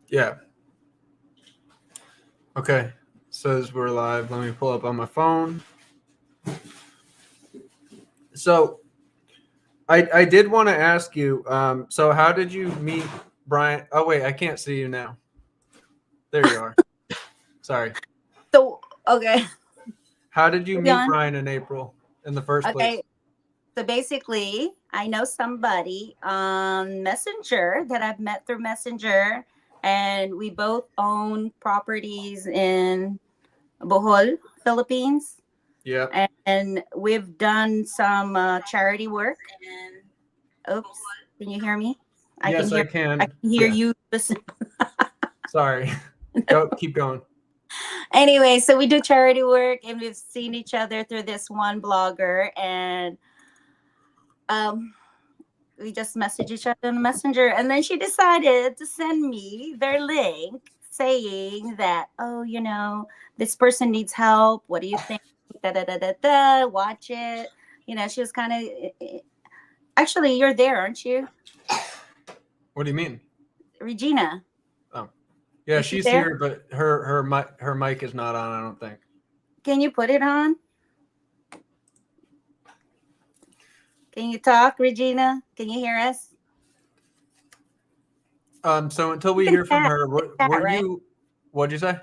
Yeah. Okay. Says we're live. Let me pull up on my phone. So I did want to ask you. So how did you meet Bryan? Oh wait, I can't see you now. There you are. Sorry. So okay, How did you moving meet on. Bryan in April in the first place? Okay, so basically, I know somebody on Messenger that I've met through Messenger, and we both own properties in Bohol, Philippines, Yeah. and we've done some charity work. Oops, can you hear me? I can Yes, I hear. I can. can hear Yeah. you. Listen. Sorry. Go. Keep going. Anyway, so we do charity work, and we've seen each other through this one blogger, and um, we just messaged each other on Messenger, and then she decided to send me their link saying that, oh, this person needs help. What do you think? Da da da da da. Watch it. She was kind of. Actually, you're there, aren't you, What do you mean? Regina? Oh, yeah, Is she she's there? here, but her mic is not on. I don't think. Can you put it on? Can you talk, Regina? Can you hear us? So until You we can hear from chat. her, You can were chat, right? you? What'd you say?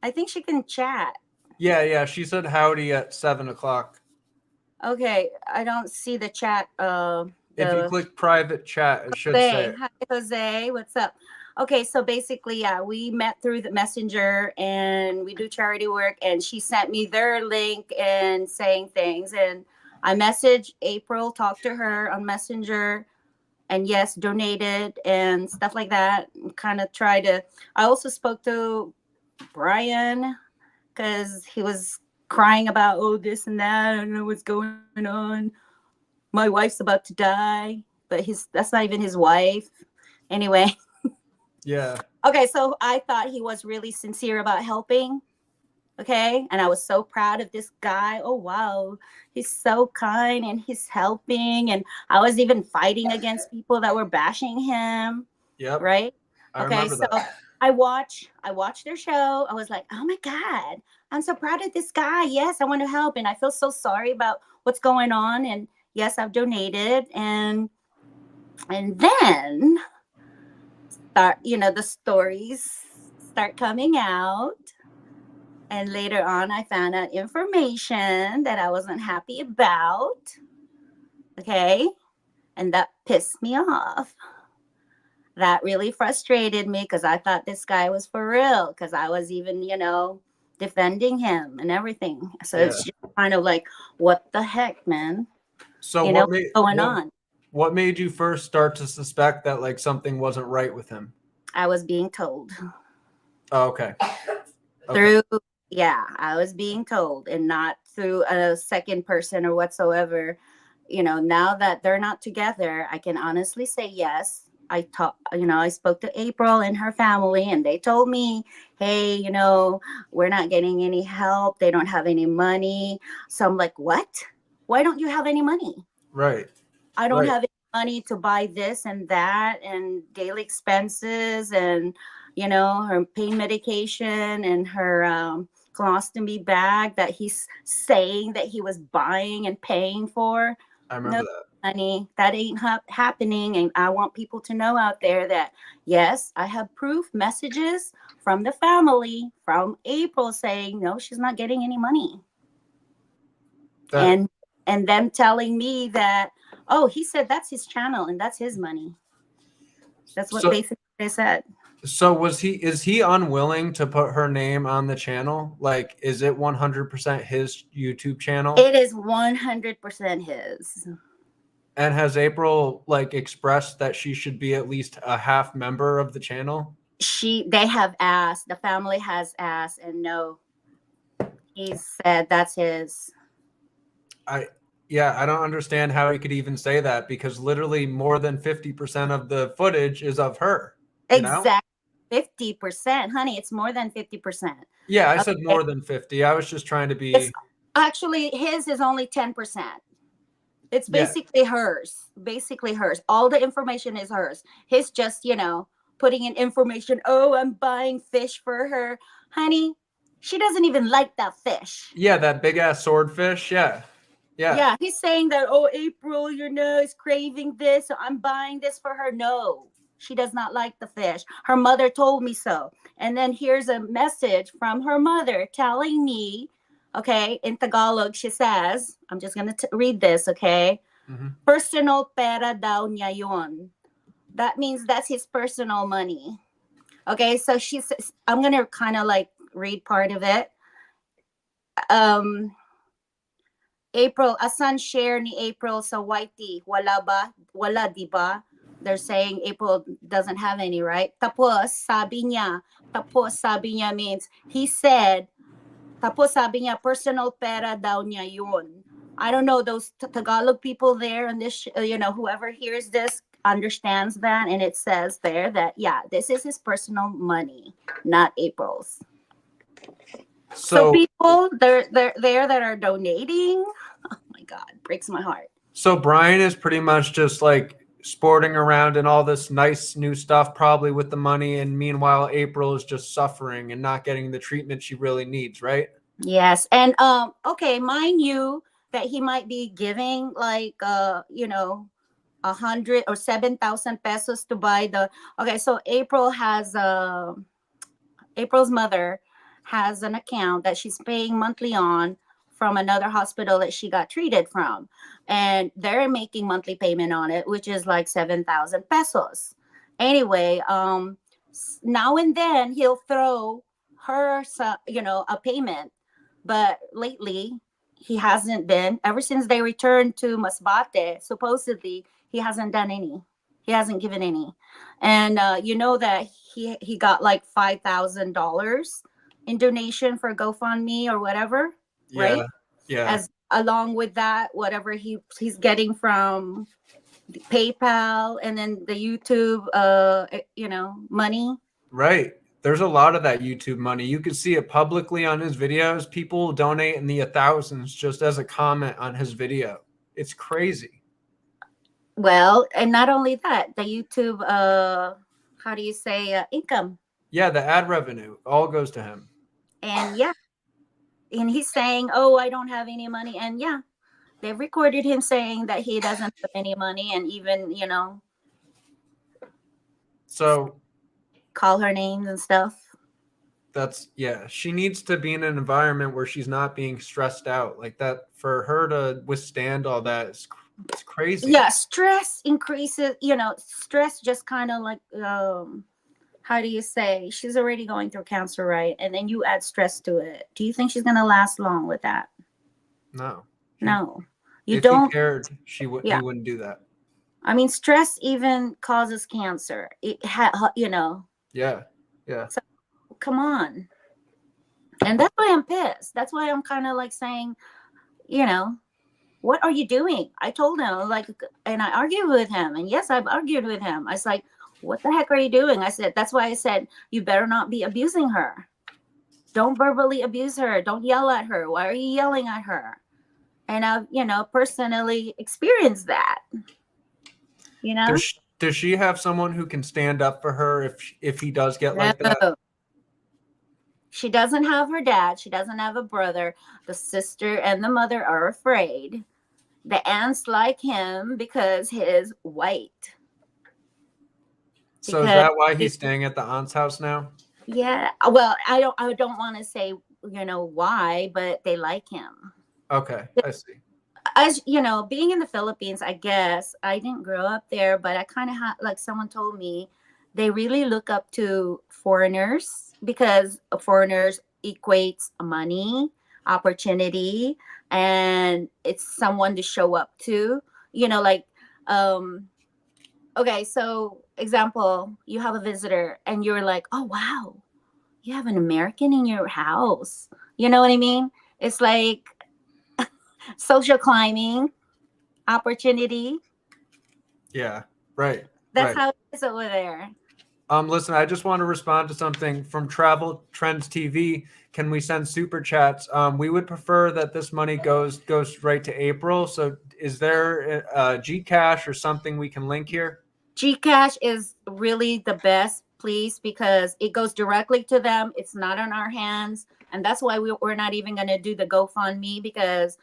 I think she can chat. Yeah, yeah. She said howdy at 7 o'clock. Okay, I don't see the chat. If you The click private chat, it should say Jose. it. Hi, Jose. What's up? Okay, so basically, yeah, we met through the messenger and we do charity work. And she sent me their link and saying things. And I messaged April, talked to her on Messenger, and yes, donated and stuff like that. Kind of try to. I also spoke to Bryan because he was crying about, oh, this and that. I don't know what's going on. My wife's about to die, but his that's not even his wife. Anyway, Yeah, okay, so I thought he was really sincere about helping. Okay, and I was so proud of this guy. Oh wow, he's so kind and he's helping. And I was even fighting against people that were bashing him. yep. Right? I Okay, remember so that. I watched their show. I was like, oh my god, I'm so proud of this guy. Yes, I want to help, and I feel so sorry about what's going on. And yes, I've donated, and then the stories start coming out. And later on, I found out information that I wasn't happy about. Okay. And that pissed me off. That really frustrated me because I thought this guy was for real. Because I was even, defending him and everything. So Yeah. it's just kind of like, what the heck, man? So What's going on? what made you first start to suspect that like something wasn't right with him? I was being told Oh, okay. Okay. through, yeah, I was being told, and not through a second person or whatsoever. Now that they're not together, I can honestly say yes. I spoke to April and her family, and they told me, hey, we're not getting any help. They don't have any money. So I'm like, what? Why don't you have any money? Right. I don't Right. have any money to buy this and that and daily expenses, and her pain medication and her colostomy bag that he's saying that he was buying and paying for. I No, remember that. honey, that ain't happening. And I want people to know out there that yes, I have proof messages from the family from April saying no, she's not getting any money. That And them telling me that, oh, he said that's his channel and that's his money. That's what so basically they said. so was he is he unwilling to put her name on the channel? Like is it 100% his YouTube channel? It is 100% his. And has April like expressed that she should be at least a half member of the channel? They have asked, the family has asked, and no, he said that's his. I Yeah, I don't understand how he could even say that because literally more than 50% of the footage is of her, you know? Exact 50%. Honey, it's more than 50%. Yeah, I said Okay. more than 50. I was just trying to It's be actually his is only 10%. It's yeah, basically hers. Basically hers. All the information is hers. His just, putting in information. Oh, I'm buying fish for her. Honey, she doesn't even like that fish. Yeah, that big ass swordfish. Yeah. Yeah. Yeah, he's saying that, oh, April, is craving this, so I'm buying this for her. No, she does not like the fish. Her mother told me so. And then here's a message from her mother telling me, okay, in Tagalog, she says, I'm just going to read this, okay? Mhm. Personal pera daw niya yun. That means that's his personal money. Okay, so she says, I'm going to kind of like read part of it. Um, April, asan share ni April sa Whitey? Wala ba? Wala, di ba? They're saying April doesn't have any, right? Tapos, sabi niya means, he said, tapos sabi niya, personal pera daw niya yun. I don't know, those Tagalog people there, and this, whoever hears this understands that, and it says there that, yeah, this is his personal money, not April's. So people, they're there that are donating. Oh my God, breaks my heart. So Bryan is pretty much just like sporting around and all this nice new stuff, probably with the money, and meanwhile April is just suffering and not getting the treatment she really needs, right? Yes, and okay, mind you that he might be giving like 100 or 7,000 pesos to buy the. Okay, so April's mother has an account that she's paying monthly on from another hospital that she got treated from, and they're making monthly payment on it, which is like 7,000 pesos. Anyway, now and then he'll throw her a payment, but lately he hasn't been. Ever since they returned to Masbate, supposedly he hasn't done any. He hasn't given any, and that he got like $5,000 in donation for GoFundMe or whatever, right? Yeah. Yeah. As along with that, whatever he's getting from the PayPal and then the YouTube, money. Right. There's a lot of that YouTube money. You can see it publicly on his videos. People donate in the thousands just as a comment on his video. It's crazy. Well, and not only that, the YouTube, how do you say, income. Yeah, the ad revenue all goes to him. And yeah, and he's saying, oh, I don't have any money. And yeah, they've recorded him saying that he doesn't have any money, and even, So call her names and stuff. She needs to be in an environment where she's not being stressed out like that. For her to withstand all that is it's crazy. Yeah, stress increases, stress just kind of like, how do you say, she's already going through cancer, right? And then you add stress to it. Do you think she's going to last long with that? No. You if don't. He cared, he wouldn't do that. I mean, stress even causes cancer. Yeah. So, come on. And that's why I'm pissed. That's why I'm kind of like saying, what are you doing? I told him, and I argued with him. And yes, I've argued with him. I was like, what the heck are you doing? I said, that's why I said, you better not be abusing her. Don't verbally abuse her. Don't yell at her. Why are you yelling at her? And I've, personally experienced that. Does she have someone who can stand up for her if he does get like that? She doesn't have her dad. She doesn't have a brother. The sister and the mother are afraid. The aunts like him because he's white. So is that why he's staying at the aunt's house now? Yeah. Well, I don't want to say, why, but they like him. Okay, I see. As being in the Philippines, I guess I didn't grow up there, but I kind of had, like, someone told me they really look up to foreigners because foreigners equates money, opportunity, and it's someone to show up to. Okay, so example, you have a visitor and you're like, oh wow, you have an American in your house. You know what I mean? It's like social climbing, opportunity. Yeah, right. That's how it is over there. Listen, I just want to respond to something from Travel Trends TV. Can we send super chats? We would prefer that this money goes right to April. So is there Gcash or something we can link here? Gcash is really the best please, because it goes directly to them. It's not on our hands. And that's why we're not even going to do the GoFundMe, because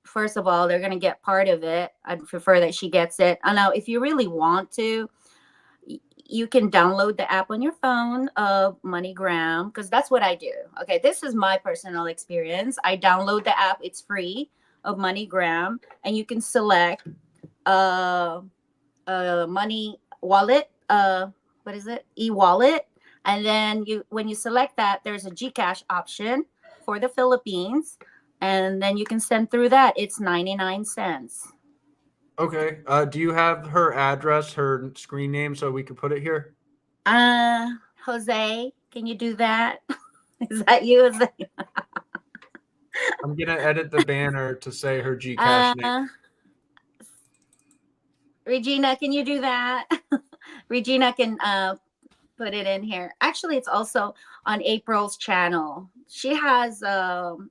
first of all, they're going to get part of it. I'd prefer that she gets it. I know if you really want to, you can download the app on your phone of MoneyGram, because that's what I do. Okay, this is my personal experience. I download the app. It's free, of MoneyGram, and you can select money wallet, what is it, e-wallet, and then when you select that, there's a Gcash option for the Philippines, and then you can send through that. It's 99 cents. Okay. Do you have her address, her screen name, so we could put it here? Jose, can you do that? Is that you, Jose? I'm gonna edit the banner to say her Gcash name. Regina, can you do that? Regina can put it in here. Actually, it's also on April's channel. She has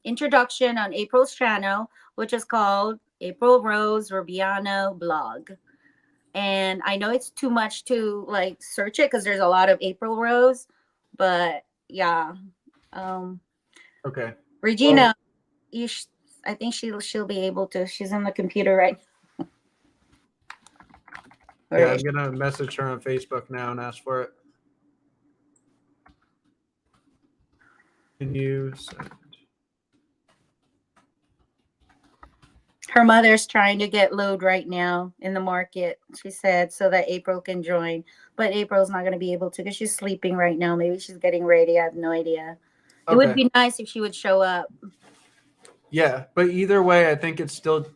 introduction on April's channel, which is called April Rose Rubiano Blog. And I know it's too much to like search it because there's a lot of April Rose, but yeah. Okay. Regina, well, I think she'll be able to. She's on the computer right now. Yeah, I'm gonna message her on Facebook now and ask for it. Can you send? Her mother's trying to get load right now in the market, she said, so that April can join. But April's not going to be able to because she's sleeping right now. Maybe she's getting ready. I have no idea. Okay. It would be nice if she would show up. Yeah, but either way, I think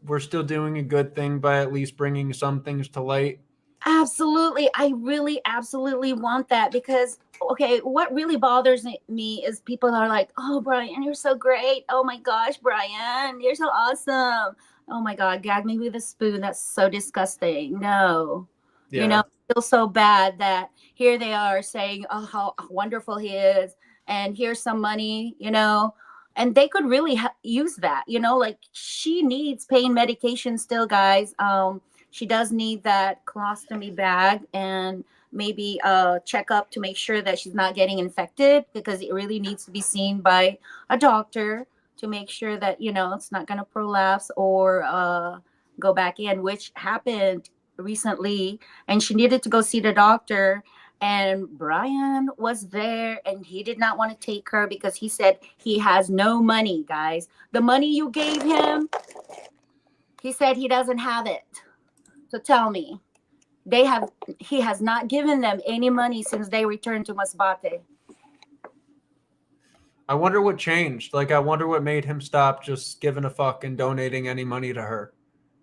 we're still doing a good thing by at least bringing some things to light. Absolutely. I really absolutely want that because, okay, what really bothers me is people are like, oh, Bryan, you're so great. Oh, my gosh, Bryan, you're so awesome. Oh, my God, gag me with a spoon. That's so disgusting. No. Yeah. You know, I feel so bad that here they are saying, oh, how wonderful he is. And here's some money, you know. And they could really use that, you know, like she needs pain medication still, guys. She does need that colostomy bag and maybe a checkup to make sure that she's not getting infected, because it really needs to be seen by a doctor to make sure that, you know, it's not going to prolapse or go back in, which happened recently. And she needed to go see the doctor. And Bryan was there and he did not want to take her because he said he has no money, guys. The money you gave him, he said he doesn't have it. So tell me, he has not given them any money since they returned to Masbate. I wonder what changed. Like, I wonder what made him stop just giving a fuck and donating any money to her,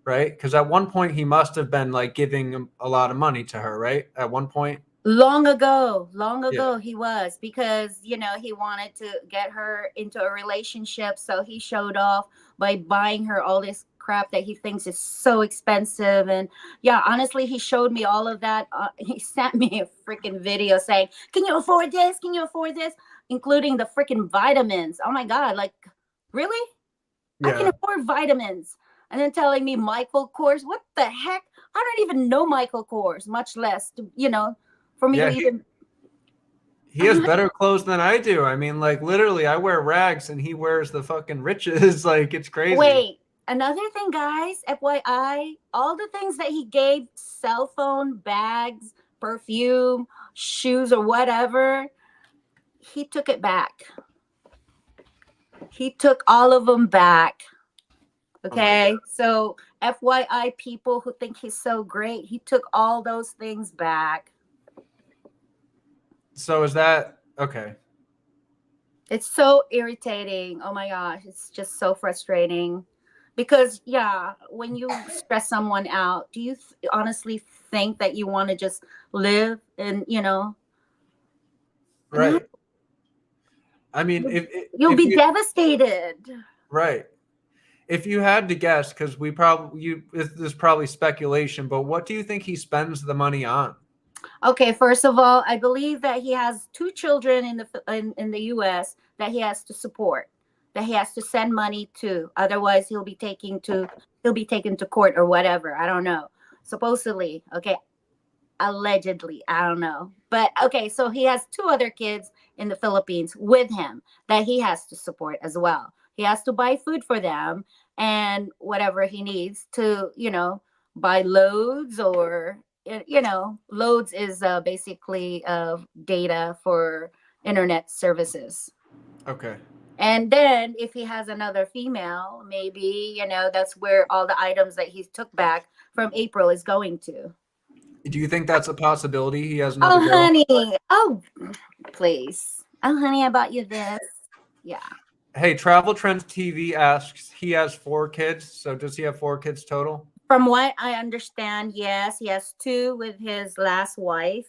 right? Because at one point he must have been like giving a lot of money to her, right? At one point. Long ago, yeah. He was, because, you know, he wanted to get her into a relationship. So he showed off by buying her all this crap that he thinks is so expensive. And yeah, honestly, he showed me all of that. He sent me a freaking video saying, can you afford this? Can you afford this? Including the freaking vitamins. Oh my God. Like, really? Yeah. I can afford vitamins. And then telling me Michael Kors. What the heck? I don't even know Michael Kors, much less, you know, for me to even. He has better clothes than I do. I mean, like, literally, I wear rags and he wears the fucking riches. Like, it's crazy. Wait, another thing, guys, FYI, all the things that he gave, cell phone, bags, perfume, shoes, or whatever, he took it back. He took all of them back. Okay, so FYI, people who think he's so great, he took all those things back. So is that okay? It's so irritating. Oh my gosh, it's just so frustrating. Because yeah, when you stress someone out, do you honestly think that you want to just live and, you know? Right. I mean, you'll be devastated. Right. If you had to guess, because this is probably speculation, but what do you think he spends the money on? Okay, first of all, I believe that he has 2 children in the U.S. that he has to support, that he has to send money to. Otherwise, he'll be taken to court or whatever. I don't know. Supposedly, okay. Allegedly, I don't know. But okay, so he has two other kids in the Philippines with him that he has to support as well. He has to buy food for them and whatever he needs to, buy loads or, loads is basically data for internet services. Okay. And then if he has another female, maybe, that's where all the items that he took back from April is going to. Do you think that's a possibility? He has another Oh, girl? honey. Oh, please. Oh, honey, I bought you this. Yeah. Hey, Travel Trends TV asks, he has 4 kids. So does he have 4 kids total? From what I understand, yes, he has two with his last wife.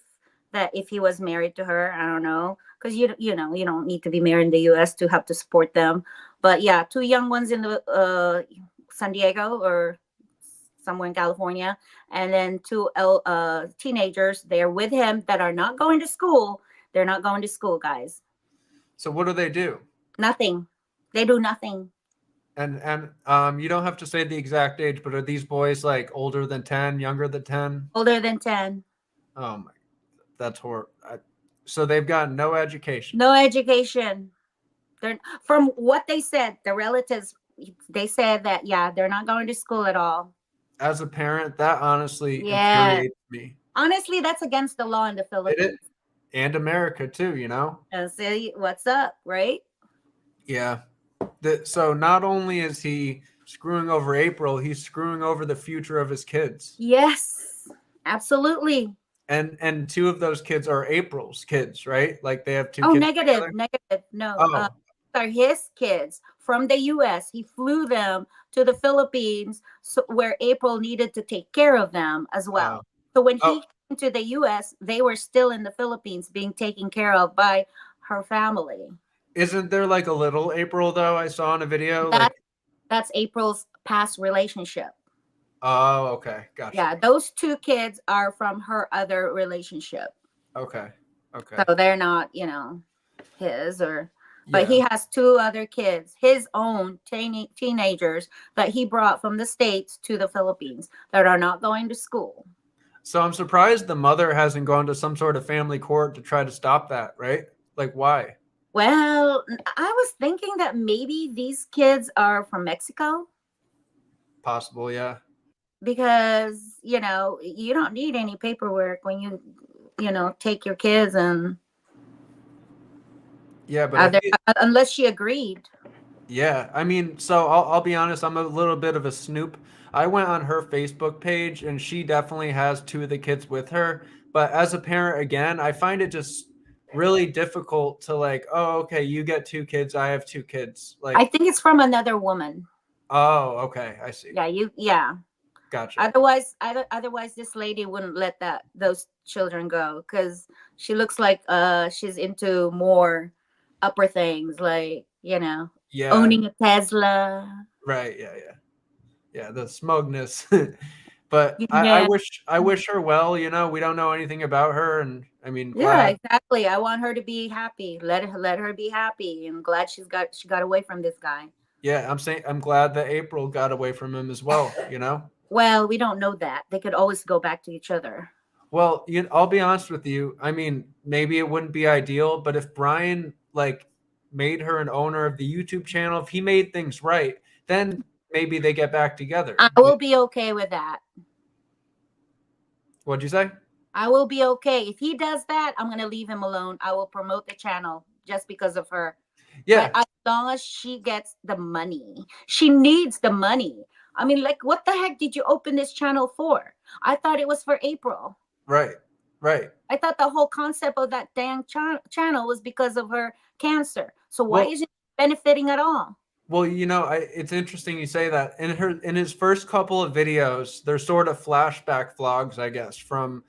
That if he was married to her, I don't know, because you don't need to be married in the U.S. to have to support them. But yeah, two young ones in the San Diego or somewhere in California, and then two teenagers there with him that are not going to school. They're not going to school, guys. So what do they do? Nothing. They do nothing. And you don't have to say the exact age, but are these boys like older than 10, younger than 10? Older than 10. Oh my, that's horrible. So they've got no education. No education. They're from what they said, the relatives they said that yeah, they're not going to school at all. As a parent, that honestly Yeah. infuriates me. Honestly, that's against the law in the It is, Philippines. and America too, you know? And see what's up, right? Yeah. So not only is he screwing over April, he's screwing over the future of his kids. Yes. Absolutely. And 2 of those kids are April's kids, right? Like they have 2 Oh, kids negative, together. negative. No. Oh, Are his kids from the US. He flew them to the Philippines where April needed to take care of them as oh, well. So when oh. he came to the US, they were still in the Philippines being taken care of by her family. Isn't there like a little April though? I saw in a video. That Like, that's April's past relationship. oh, okay, gotcha. Yeah, those two kids are from her other relationship. Okay, okay. So they're not, his or but Yeah. he has two other kids, his own teenagers that he brought from the States to the Philippines that are not going to school. So I'm surprised the mother hasn't gone to some sort of family court to try to stop that, right? Like, why? Well, I was thinking that maybe these kids are from Mexico Possible, yeah. because, you don't need any paperwork when you take your kids and Yeah, but unless she agreed. yeah, I mean, so I'll be honest, I'm a little bit of a snoop. I went on her Facebook page and she definitely has 2 of the kids with her. But as a parent, again, I find it just really difficult to like, oh, okay, you get 2 kids, I have 2 kids. Like, I think it's from another woman. oh, okay, I see. Yeah. Gotcha. Otherwise, this lady wouldn't let those children go because she looks like she's into more upper things, like Yeah, owning a Tesla. right, yeah, the smugness. But Yeah, I wish her well, you know, we don't know anything about her, and I mean, yeah, glad. exactly. I want her to be happy. Let her be happy. I'm glad she got away from this guy. Yeah, I'm glad that April got away from him as well, you know? Well, we don't know that. They could always go back to each other. Well, I'll be honest with you. I mean, maybe it wouldn't be ideal, but if Bryan like made her an owner of the YouTube channel, if he made things right, then maybe they get back together. I will be okay with that. What'd you say? I will be okay. If he does that, I'm going to leave him alone. I will promote the channel just because of her. Yeah. But as long as she gets the money, she needs the money. I mean, like, what the heck did you open this channel for? I thought it was for April. Right. I thought the whole concept of that dang channel was because of her cancer. So why isn't it benefiting at all? Well, it's interesting you say that. In his first couple of videos, they're sort of flashback vlogs, I guess, from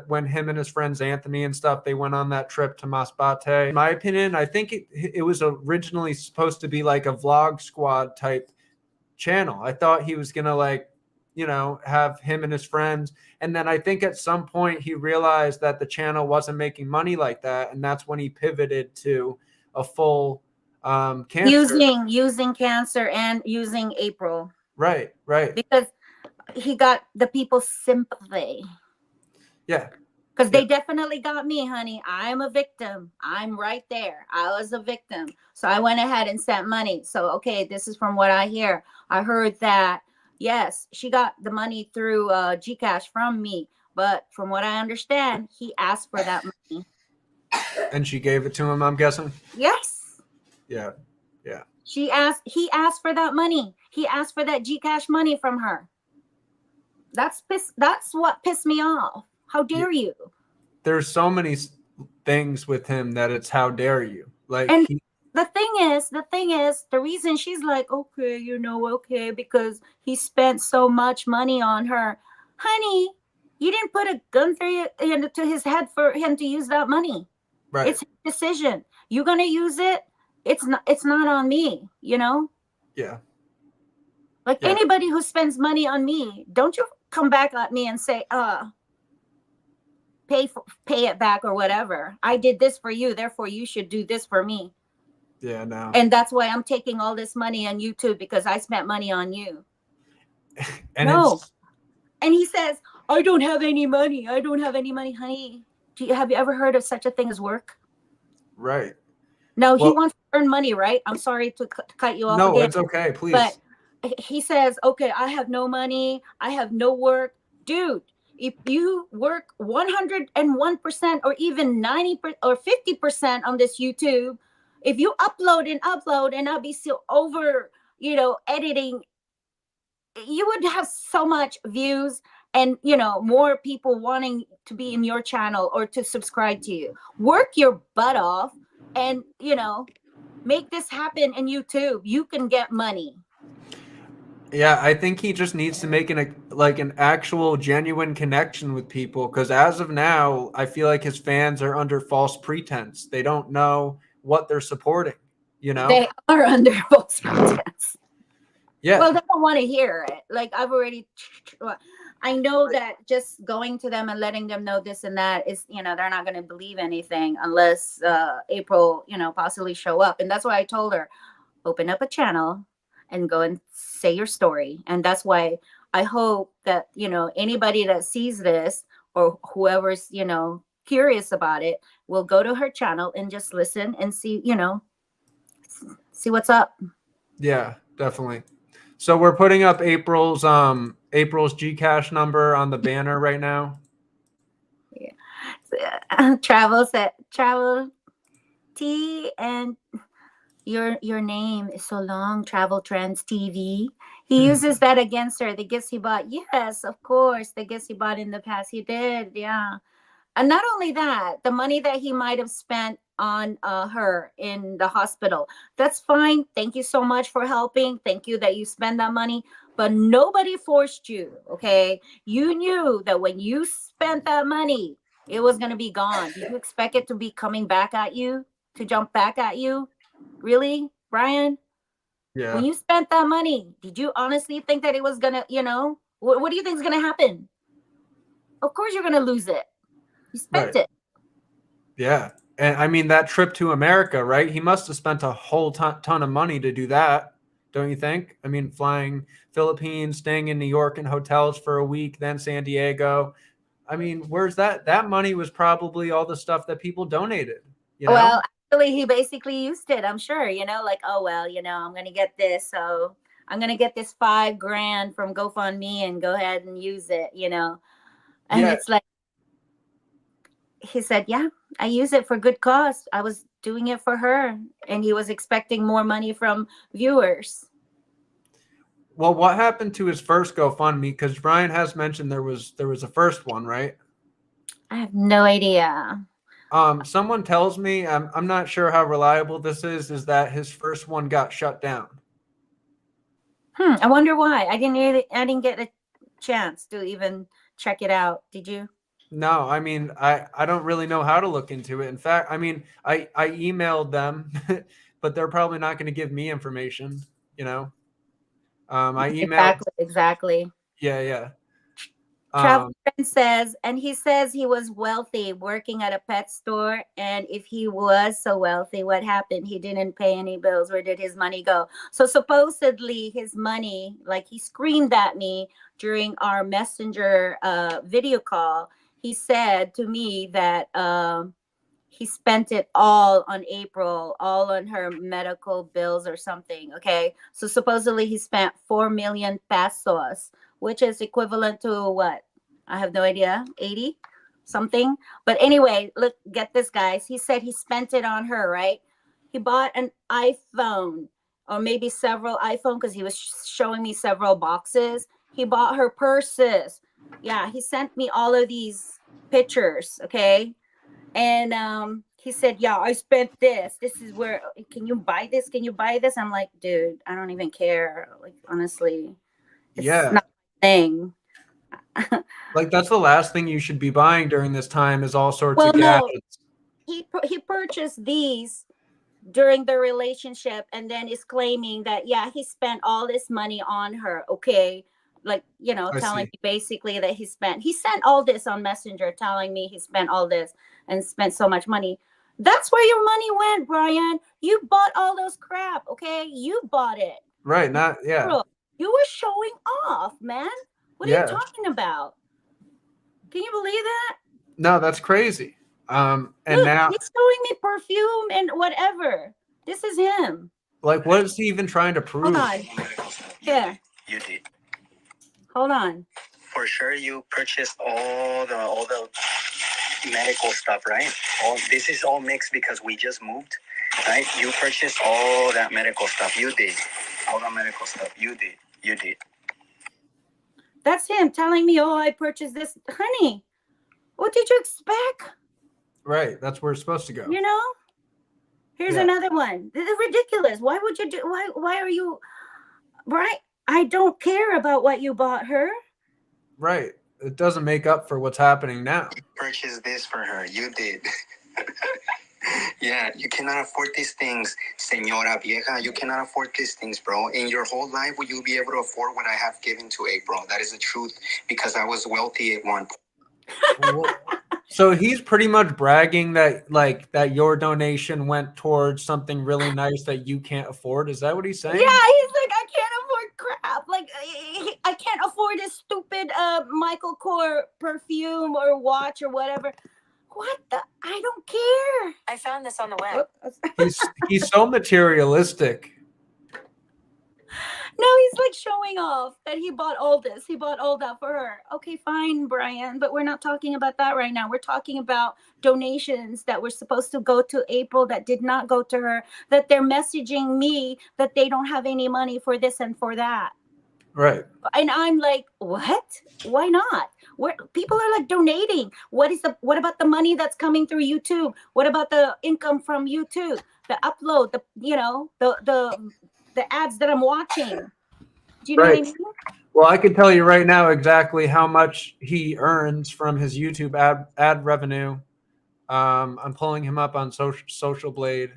when him and his friends Anthony and stuff, they went on that trip to Masbate. In my opinion, I think it was originally supposed to be like a vlog squad type channel. I thought he was gonna have him and his friends, and then I think at some point he realized that the channel wasn't making money like that, and that's when he pivoted to a full cancer. Using cancer and using April. Right. Because he got the people's sympathy. Yeah. Because Yeah. they definitely got me, honey. I'm a victim. I'm right there. I was a victim. So I went ahead and sent money. So, okay, this is from what I hear. I heard that, yes, she got the money through Gcash from me. But from what I understand, he asked for that money. And she gave it to him, I'm guessing. Yes. Yeah. Yeah. He asked for that money. He asked for that Gcash money from her. That's what pissed me off. How Yeah. dare you? There's so many things with him that it's how dare you. Like And he the reason she's like, okay, okay, because he spent so much money on her. Honey, you didn't put a gun through to his head for him to use that money. right. It's his decision. You're gonna use it. It's not on me, Yeah. Like Yeah. anybody who spends money on me, don't you come back at me and say, pay it back or whatever. I did this for you, therefore you should do this for me. Yeah, no. And that's why I'm taking all this money on YouTube because I spent money on you. And No. it's And he says, I don't have any money. I don't have any money, honey. Have you ever heard of such a thing as work? right. No, he Well, wants to earn money, right? I'm sorry to cut you off no, again. it's okay, But please. he says, okay, I have no money. I have no work. Dude, if you work 101% or even 90% or 50% on this YouTube, if you upload and I'll be still over, editing, you would have so much views and, more people wanting to be in your channel or to subscribe to you. Work your butt off and, make this happen in YouTube. You can get money. Yeah, I think he just needs to make an actual genuine connection with people because as of now, I feel like his fans are under false pretense. They don't know what they're supporting, you know? They are under false pretense. Yeah. Well, they don't want to hear it. Like I know that just going to them and letting them know this and that is, they're not going to believe anything unless April, possibly show up. And that's why I told her, open up a channel and go and say your story. And that's why I hope that, anybody that sees this or whoever's, curious about it will go to her channel and just listen and see what's up. Yeah, definitely. So we're putting up April's Gcash number on the banner right now. Yeah. Travel T, and your name is so long. Travel Trends TV. He uses that against her. The gifts he bought. Yes, of course. The gifts he bought in the past. He did. Yeah. And not only that, the money that he might have spent on her in the hospital, that's fine. Thank you so much for helping. Thank you that you spend that money. But nobody forced you, okay? You knew that when you spent that money, it was going to be gone. Did you expect it to be coming back at you, to jump back at you? Really, Bryan? When Yeah, you spent that money, did you honestly think that it was going to, what do you think is going to happen? Of course you're going to lose it. You spent right. it. Yeah. And I mean, that trip to America, right? He must have spent a whole ton of money to do that, don't you think? I mean, flying Philippines, staying in New York in hotels for a week, then San Diego. I mean, where's that? That money was probably all the stuff that people donated, you know? Well, actually, he basically used it. I'm sure, like, oh well, I'm gonna get this, so I'm gonna get this $5,000 from GoFundMe and go ahead and use it. And Yeah. it's like he said, yeah, I use it for good cause. I was doing it for her, and he was expecting more money from viewers. Well, what happened to his first GoFundMe? Because Brian has mentioned there was a first one, right? I have no idea. Someone tells me I'm not sure how reliable this is that his first one got shut down. I wonder why. I didn't get a chance to even check it out. Did you? No, I mean I don't really know how to look into it. In fact, I mean I emailed them, but they're probably not going to give me information. You know, I emailed. Exactly. Yeah, yeah. Travel Um, Friend says, and he says he was wealthy working at a pet store. And if he was so wealthy, what happened? He didn't pay any bills. Where did his money go? So supposedly his money, like he screamed at me during our messenger video call. he said to me that he spent it all on April, all on her medical bills or something. Okay. So supposedly he spent 4 million pesos, which is equivalent to what? I have no idea, 80 something. But anyway, look, get this, guys. He said he spent it on her, right? He bought an iPhone or maybe several iPhone because he was showing me several boxes. He bought her purses. Yeah, he sent me all of these pictures. Okay, and he said, yeah, I spent this. This is where, can you buy this? Can you buy this? I'm like, dude, I don't even care. Like, honestly, it's Yeah. not a thing. Like that's the last thing you should be buying during this time is all sorts Well, of no, gadgets. he purchased these during the relationship and then is claiming that, yeah, he spent all this money on her. Okay. Like, I telling see. me basically that he sent all this on Messenger telling me he spent all this and spent so much money. That's where your money went, Bryan. You bought all those crap. Okay. You bought it. Right. Not yeah. Bro, you were showing off, man. What are you Yeah. talking about? Can you believe that? No, that's crazy. And Look, now he's showing me perfume and whatever. This is him. like what is he even trying to Hold prove? on. Here. You did. Hold on. For sure, you purchased all the medical stuff, right? All this is all mixed because we just moved, right? You purchased all that medical stuff. You did. All the medical stuff. You did. You did. That's him telling me, oh, I purchased this. Honey, what did you expect? Right. That's where it's supposed to go. You know? Here's Yeah. another one. This is ridiculous. Why would you do why are you Brian? I don't care about what you bought her. Right. It doesn't make up for what's happening now. Purchased this for her. You did. Yeah, you cannot afford these things, señora vieja. You cannot afford these things, bro. In your whole life, will you be able to afford what I have given to April? That is the truth, because I was wealthy at one point. So he's pretty much bragging that like that your donation went towards something really nice that you can't afford. Is that what he's saying? Yeah, he's like, I can't afford crap. Like, I can't afford this stupid Michael Kors perfume or watch or whatever. What the? I don't care. I found this on the web. He's so materialistic. No, he's like showing off that he bought all this. He bought all that for her. Okay, fine, Bryan, but we're not talking about that right now. We're talking about donations that were supposed to go to April that did not go to her, that they're messaging me that they don't have any money for this and for that. Right. And I'm like, what? Why not? Where people are like donating. What about the money that's coming through YouTube? What about the income from YouTube? The upload, the ads that I'm watching. Do you know what I mean? Well, I can tell you right now exactly how much he earns from his YouTube ad revenue. I'm pulling him up on Social Blade.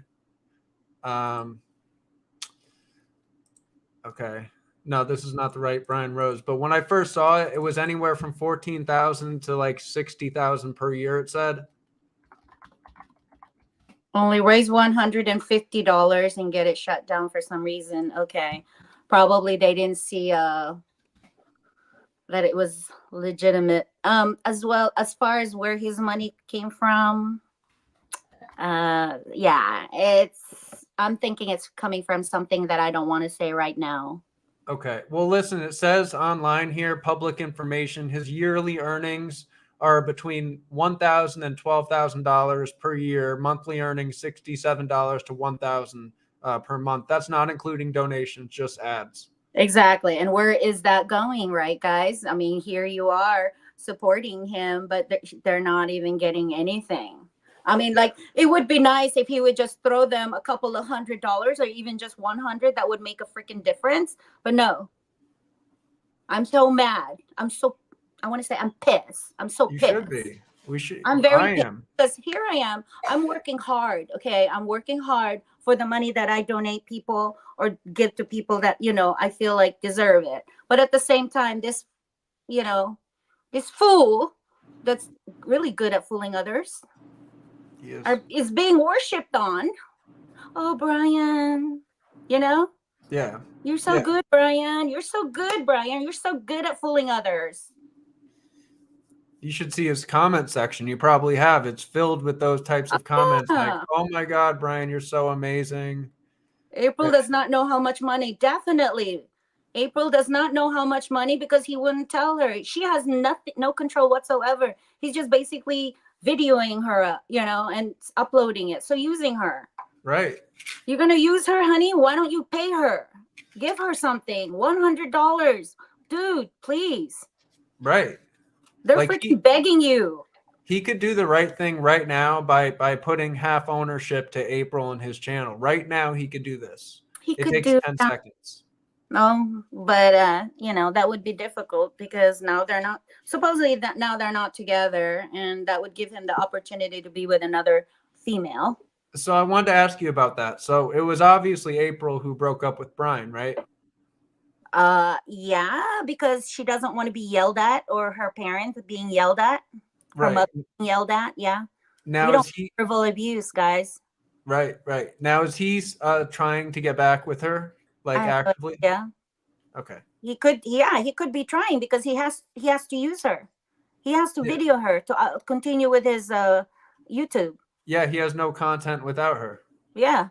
Okay. No, this is not the right Bryan Rose. But when I first saw it, it was anywhere from 14,000 to like 60,000 per year. It said. Only raise $150 and get it shut down for some reason. Okay, probably they didn't see that it was legitimate. As well as far as where his money came from. Yeah, I'm thinking it's coming from something that I don't want to say right now. Okay. Well, listen, it says online here, public information, his yearly earnings are between $1,000 and $12,000 per year, monthly earnings $67 to $1,000 per month. That's not including donations, just ads. Exactly. And where is that going, right, guys? I mean, here you are supporting him, but they're not even getting anything. I mean, like, it would be nice if he would just throw them a couple of $100 or even just 100. That would make a freaking difference. But no, I'm so mad. I want to say I'm pissed. I'm so You pissed. should be. We should. I'm very I pissed am. because here I am. I'm working hard. Okay. I'm working hard for the money that I donate people or give to people that, I feel like deserve it. But at the same time, this fool that's really good at fooling others is being worshipped on. Oh, Bryan, Yeah. You're so good, Bryan. You're so good, Bryan. You're so good at fooling others. You should see his comment section. You probably have. It's filled with those types of comments like, Yeah. "Oh my God, Bryan, you're so amazing." April does not know how much money. Definitely. April does not know how much money because he wouldn't tell her. She has nothing, no control whatsoever. He's just basically videoing her, and uploading it. So using her. Right. You're going to use her, honey? Why don't you pay her? Give her something. $100. Dude, please. Right. They're Like freaking begging you. he could do the right thing right now by putting half ownership to April and his channel. Right now he could do this. He It could takes do 10 that. seconds. No, but that would be difficult because now they're not supposedly that now they're not together, and that would give him the opportunity to be with another female. So I wanted to ask you about that. So it was obviously April who broke up with Bryan, right? Yeah, because she doesn't want to be yelled at, or her parents being yelled at, her Right. mother being yelled at. Yeah. Now We don't is he verbal abuse, guys. right? Now is he trying to get back with her, I like have no actively? idea. Okay. He could be trying because he has to use her. He has to Yeah. video her to continue with his YouTube. Yeah, he has no content without her. Yeah.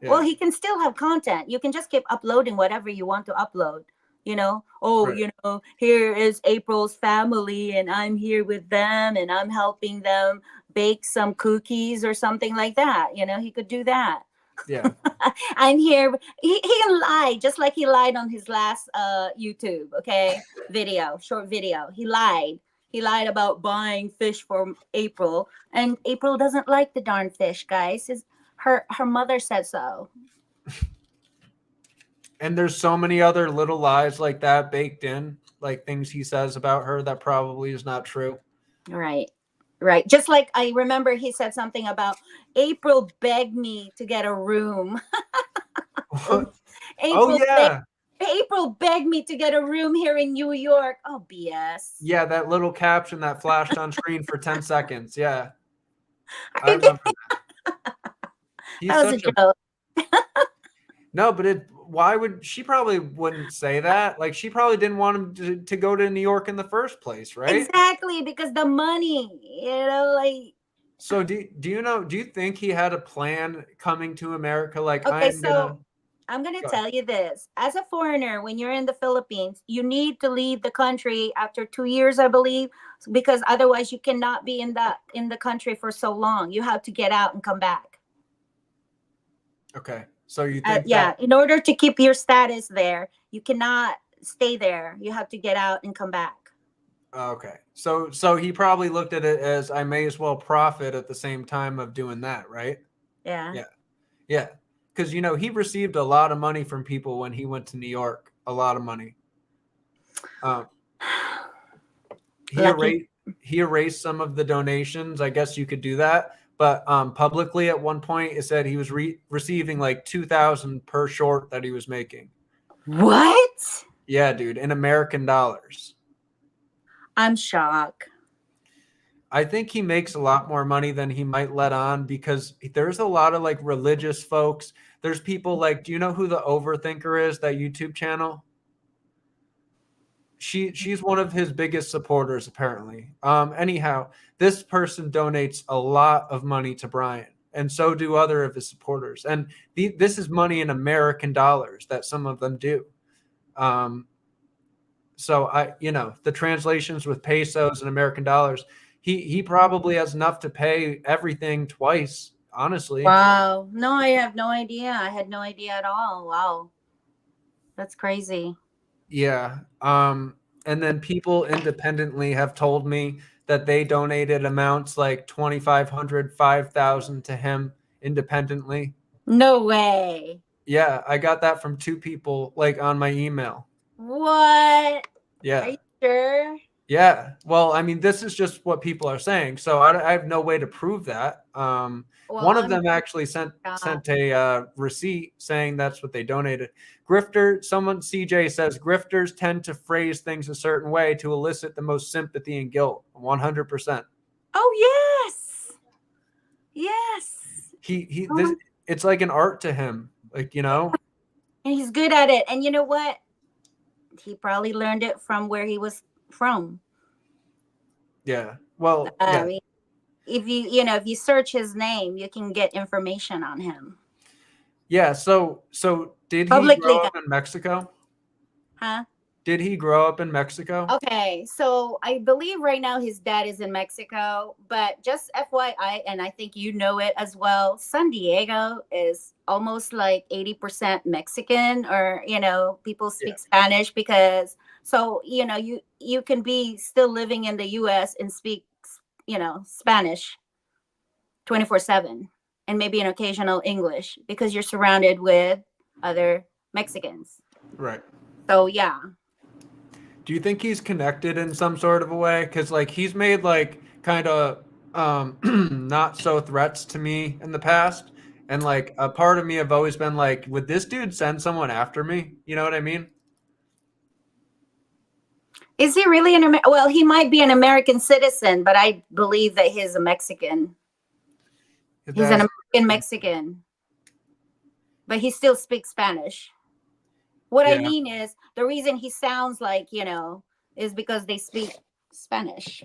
Yeah. Well, he can still have content. You can just keep uploading whatever you want to upload. Right. Here is April's family, and I'm here with them, and I'm helping them bake some cookies or something like that. He could do that. Yeah. I'm here. He can lie just like he lied on his last YouTube, short video. He lied. He lied about buying fish for April, and April doesn't like the darn fish, guys. Her mother said so. And there's so many other little lies like that baked in, like things he says about her that probably is not true. Right. Right. Just like I remember he said something about April begged me to get a room. Oh April yeah. April begged me to get a room here in New York. Oh, BS. Yeah, that little caption that flashed on screen for 10 seconds. Yeah. I That remember that. He's was a such a joke. no, but why would she probably wouldn't say that? Like she probably didn't want him to go to New York in the first place, right? Exactly, because the money, like. So do you think he had a plan coming to America? Like Okay, I'm gonna so I'm going to go ahead. tell you this. As a foreigner, when you're in the Philippines, you need to leave the country after 2 years, I believe, because otherwise you cannot be in the country for so long. You have to get out and come back. Okay. So you think Yeah, in order to keep your status there, you cannot stay there. You have to get out and come back. okay. So he probably looked at it as I may as well profit at the same time of doing that, right? Yeah. Yeah. Yeah. Because he received a lot of money from people when he went to New York. A lot of money. He erased some of the donations. I guess you could do that. But publicly at one point, it said he was receiving like $2,000 per short that he was making. What? Yeah, dude, in American dollars. I'm shocked. I think he makes a lot more money than he might let on because there's a lot of like religious folks. There's people like, do you know who the Overthinker is? That YouTube channel? She's one of his biggest supporters apparently. Anyhow, this person donates a lot of money to Bryan, and so do other of his supporters. And this is money in American dollars that some of them do. So the translations with pesos and American dollars, he probably has enough to pay everything twice, honestly. Wow. No, I have no idea. I had no idea at all. Wow. That's crazy. Yeah. And then people independently have told me that they donated amounts like 2,500, 5,000 to him independently. No way. Yeah, I got that from two people like on my email. What? Yeah. Are you sure? Yeah. Well, I mean, this is just what people are saying. So I have no way to prove that. One of them actually sent a receipt saying that's what they donated. CJ says grifters tend to phrase things a certain way to elicit the most sympathy and guilt. 100%. Oh, yes. Yes. It's like an art to him, like, And he's good at it. And you know what? He probably learned it from where he was from. Yeah. Well, I yeah. mean, if you search his name, you can get information on him Yeah. So did he publicly. grow up in Mexico? Huh? Did he grow up in Mexico? Okay, so I believe right now his dad is in Mexico, but just FYI, and I think you know it as well, San Diego is almost like 80% Mexican, or people Yeah. speak Spanish because so you can be still living in the US and speak Spanish 24/7 and maybe an occasional English because you're surrounded with other Mexicans. Right. So yeah. Do you think he's connected in some sort of a way? Because like he's made like kind of not so threats to me in the past, and like a part of me have always been like, would this dude send someone after me? You know what I mean? Is he really well, he might be an American citizen, but I believe that he's a Mexican. He's an That's American Mexican, but he still speaks Spanish. What I yeah, mean is the reason he sounds like, is because they speak Spanish.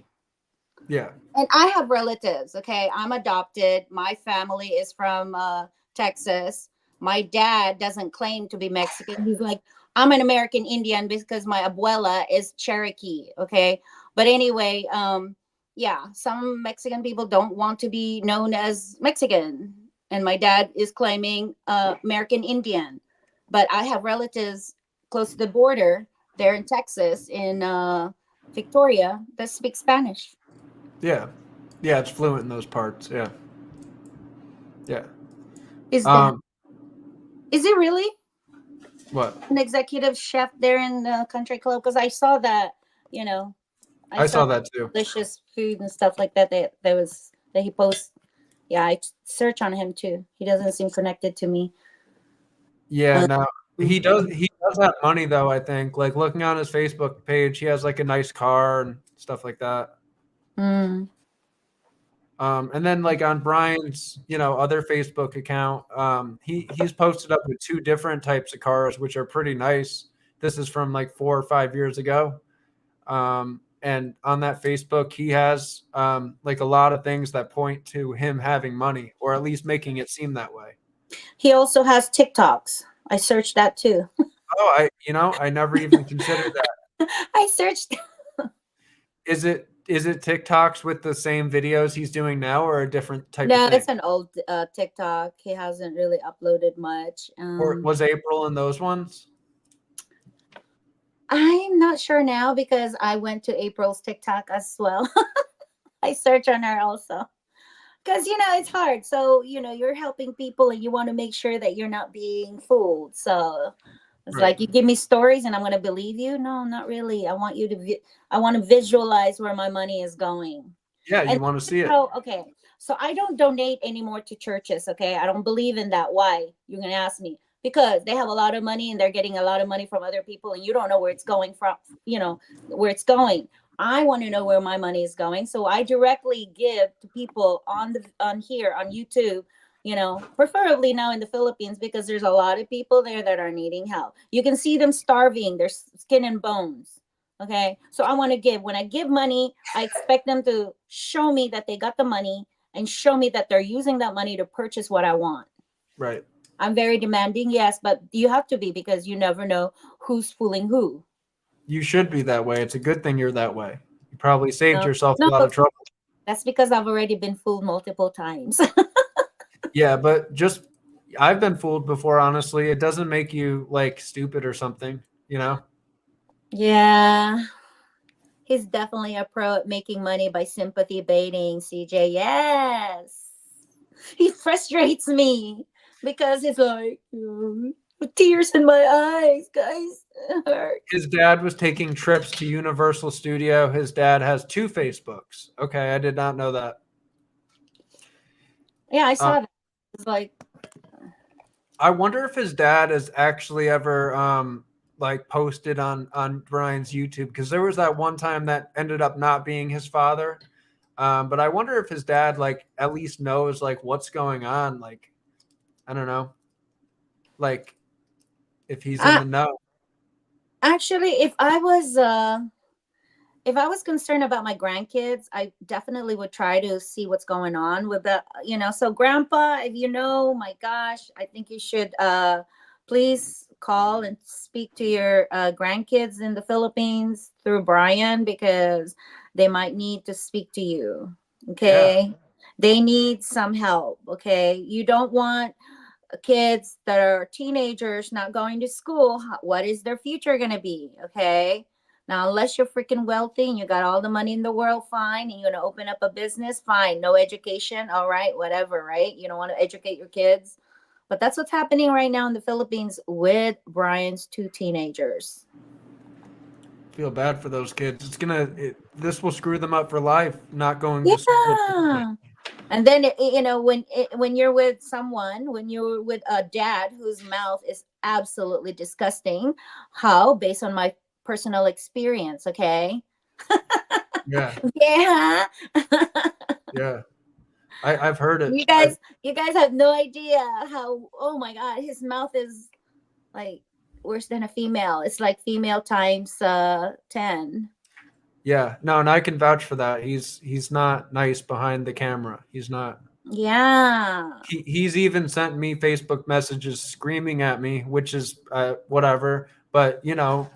yeah, And I have relatives, okay? I'm adopted. My family is from Texas. My dad doesn't claim to be Mexican. He's like, I'm an American Indian because my abuela is Cherokee, okay? But anyway, yeah, some Mexican people don't want to be known as Mexican. And my dad is claiming American Indian. But I have relatives close to the border there in Texas, in Victoria, that speak Spanish. yeah, yeah. It's fluent in those parts. Yeah, yeah. Is that Um, is it really what? an executive chef there in the country club? Because I saw that, you know, I I saw saw that too. delicious food and stuff like that. That he posts. Yeah, I search on him too. He doesn't seem connected to me. Yeah, Um, no, he does. He does have money though. I think like looking on his Facebook page, he has like a nice car and stuff like that. mm. And then like on Bryan's, other Facebook account, he's posted up with two different types of cars, which are pretty nice. This is from like 4 or 5 years ago. And on that Facebook, he has like a lot of things that point to him having money, or at least making it seem that way. He also has TikToks. I searched that too. Oh, I never even considered that. I searched. Is it TikToks with the same videos he's doing now, or a different type of No, thing? it's an old TikTok. He hasn't really uploaded much. Or was April in those ones? I'm not sure now because I went to April's TikTok as well. I search on her also because it's hard. So you're helping people and you want to make sure that you're not being fooled. So it's Right. like you give me stories and I'm going to believe you. No, not really. I want you to. I want to visualize where my money is going. Yeah, And you want to see it. okay, so I don't donate anymore to churches. Okay, I don't believe in that. Why? You're gonna ask me because they have a lot of money and they're getting a lot of money from other people, and you don't know where it's going from. Where it's going. I want to know where my money is going, so I directly give to people on here on YouTube. Preferably now in the Philippines because there's a lot of people there that are needing help. You can see them starving, their skin and bones. Okay, so I want to give. When I give money, I expect them to show me that they got the money and show me that they're using that money to purchase what I want. Right. I'm very demanding, yes, but you have to be because you never know who's fooling who. You should be that way. It's a good thing you're that way. You probably saved No, yourself a no, lot of trouble. that's because I've already been fooled multiple times. Yeah, but just I've been fooled before, honestly. It doesn't make you like stupid or something, you know? Yeah, he's definitely a pro at making money by sympathy baiting, CJ. Yes. He frustrates me because it's like with tears in my eyes, guys. It hurt. His dad was taking trips to Universal Studio. His dad has two Facebooks. Okay, I did not know that. Yeah, I Uh, saw that. It's like, I wonder if his dad has actually ever like posted on Bryan's YouTube, because there was that one time that ended up not being his father. But I wonder if his dad like at least knows like what's going on. Like, I don't know, like if he's in uh, the know. actually, if I was concerned about my grandkids, I definitely would try to see what's going on with the, so grandpa, if you know, my gosh, I think you should please call and speak to your grandkids in the Philippines through Bryan, because they might need to speak to you. Okay. They need some help. Okay. You don't want kids that are teenagers not going to school. What is their future going to be? Okay. Now, unless you're freaking wealthy and you got all the money in the world, fine. And you're going to open up a business, fine. No education, all right, whatever, right? You don't want to educate your kids. But that's what's happening right now in the Philippines with Bryan's 2 teenagers. Feel bad for those kids. This will screw them up for life, not going to school. Yeah. And then, when you're with someone, when you're with a dad whose mouth is absolutely disgusting, how, based on my personal experience, okay? Yeah. Yeah. Yeah. I've heard it. You guys have no idea how, oh my God, his mouth is like worse than a female. It's like female times 10. Yeah. No, and I can vouch for that. He's not nice behind the camera. He's not. Yeah. He's even sent me Facebook messages screaming at me, which is whatever. But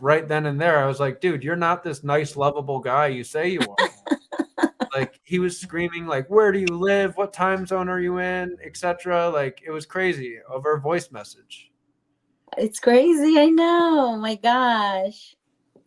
right then and there, I was like, dude, you're not this nice, lovable guy you say you are. Like, he was screaming, like, where do you live? What time zone are you in? Etc. Like, it was crazy over a voice message. It's crazy. I know. My gosh.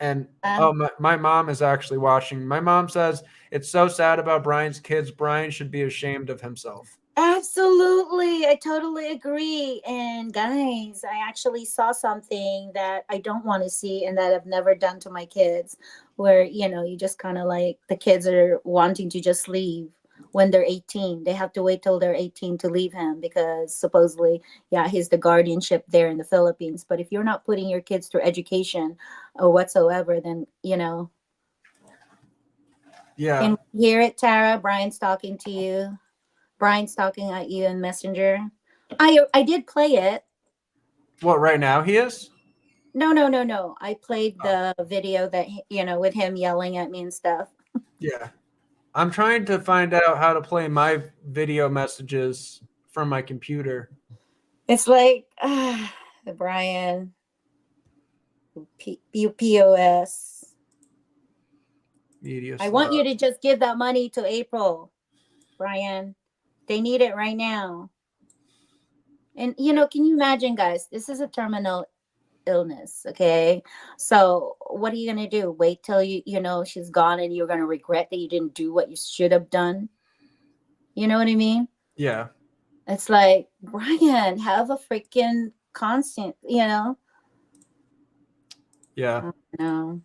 And oh, my mom is actually watching. My mom says it's so sad about Bryan's kids. Bryan should be ashamed of himself. Absolutely. I totally agree. And guys, I actually saw something that I don't want to see and that I've never done to my kids, where, you just kind of like the kids are wanting to just leave when they're 18. They have to wait till they're 18 to leave him because supposedly, yeah, he's the guardianship there in the Philippines. But if you're not putting your kids through education or whatsoever, then, Yeah. Can you hear it, Tara? Bryan's talking to you. Bryan's talking at you in Messenger. I did play it. What, right now he is? No. I played the video that, with him yelling at me and stuff. Yeah. I'm trying to find out how to play my video messages from my computer. It's like, the Bryan POS. Media I want you to just give that money to April, Bryan. They need it right now. And, can you imagine, guys? This is a terminal illness, okay? So what are you going to do? Wait till she's gone and you're going to regret that you didn't do what you should have done? You know what I mean? Yeah. It's like, Bryan, have a freaking constant, Yeah. No.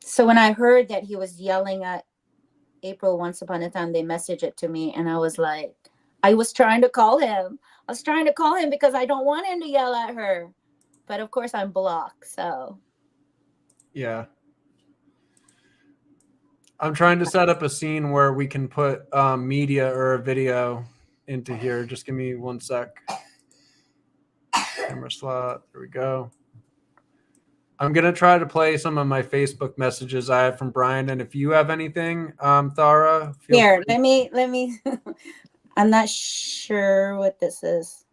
So when I heard that he was yelling at April once upon a time, they messaged it to me, and I was like, I was trying to call him. I was trying to call him because I don't want him to yell at her. But of course I'm blocked, so. Yeah. I'm trying to set up a scene where we can put media or a video into here. Just give me 1 sec. Camera slot. There we go. I'm going to try to play some of my Facebook messages I have from Bryan. And if you have anything, Thara, here, let me, I'm not sure what this is.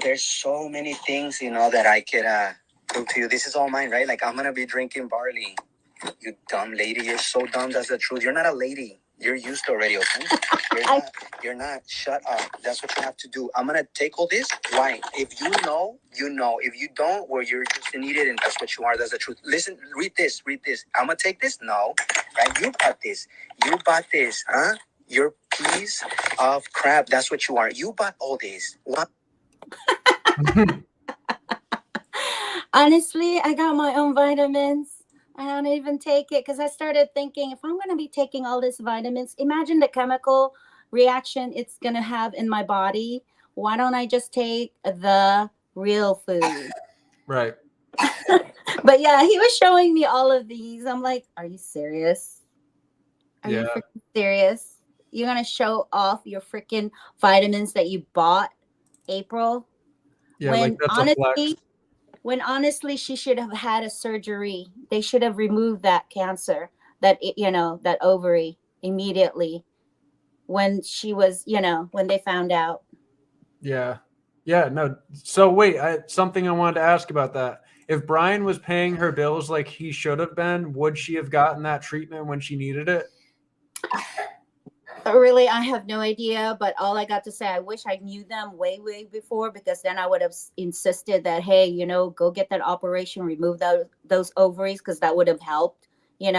There's so many things, that I could do to you. This is all mine, right? Like, I'm going to be drinking barley. You dumb lady. You're so dumb. That's the truth. You're not a lady. You're used to already, okay? You're not. Shut up. That's what you have to do. I'm going to take all this. Why? If you know, you know. If you don't, well, you're just an idiot, and that's what you are. That's the truth. Listen, read this. I'm going to take this? No. Right? You bought this. Huh? You're a piece of crap. That's what you are. You bought all this. What? Honestly, I got my own vitamins. I don't even take it because I started thinking, if I'm going to be taking all these vitamins, imagine the chemical reaction it's going to have in my body. Why don't I just take the real food? Right. But yeah, he was showing me all of these. I'm like, are you serious? Are you freaking serious? You're going to show off your freaking vitamins that you bought, April? Yeah, when like that's honestly, a flex. when honestly she should have had a surgery. They should have removed that cancer, that ovary immediately when she was, when they found out. Yeah. Yeah, no. So wait, something I wanted to ask about that. If Bryan was paying her bills like he should have been, would she have gotten that treatment when she needed it? Really, I have no idea, but all I got to say, I wish I knew them way, way before, because then I would have insisted that, hey, go get that operation, remove those ovaries, because that would have helped, in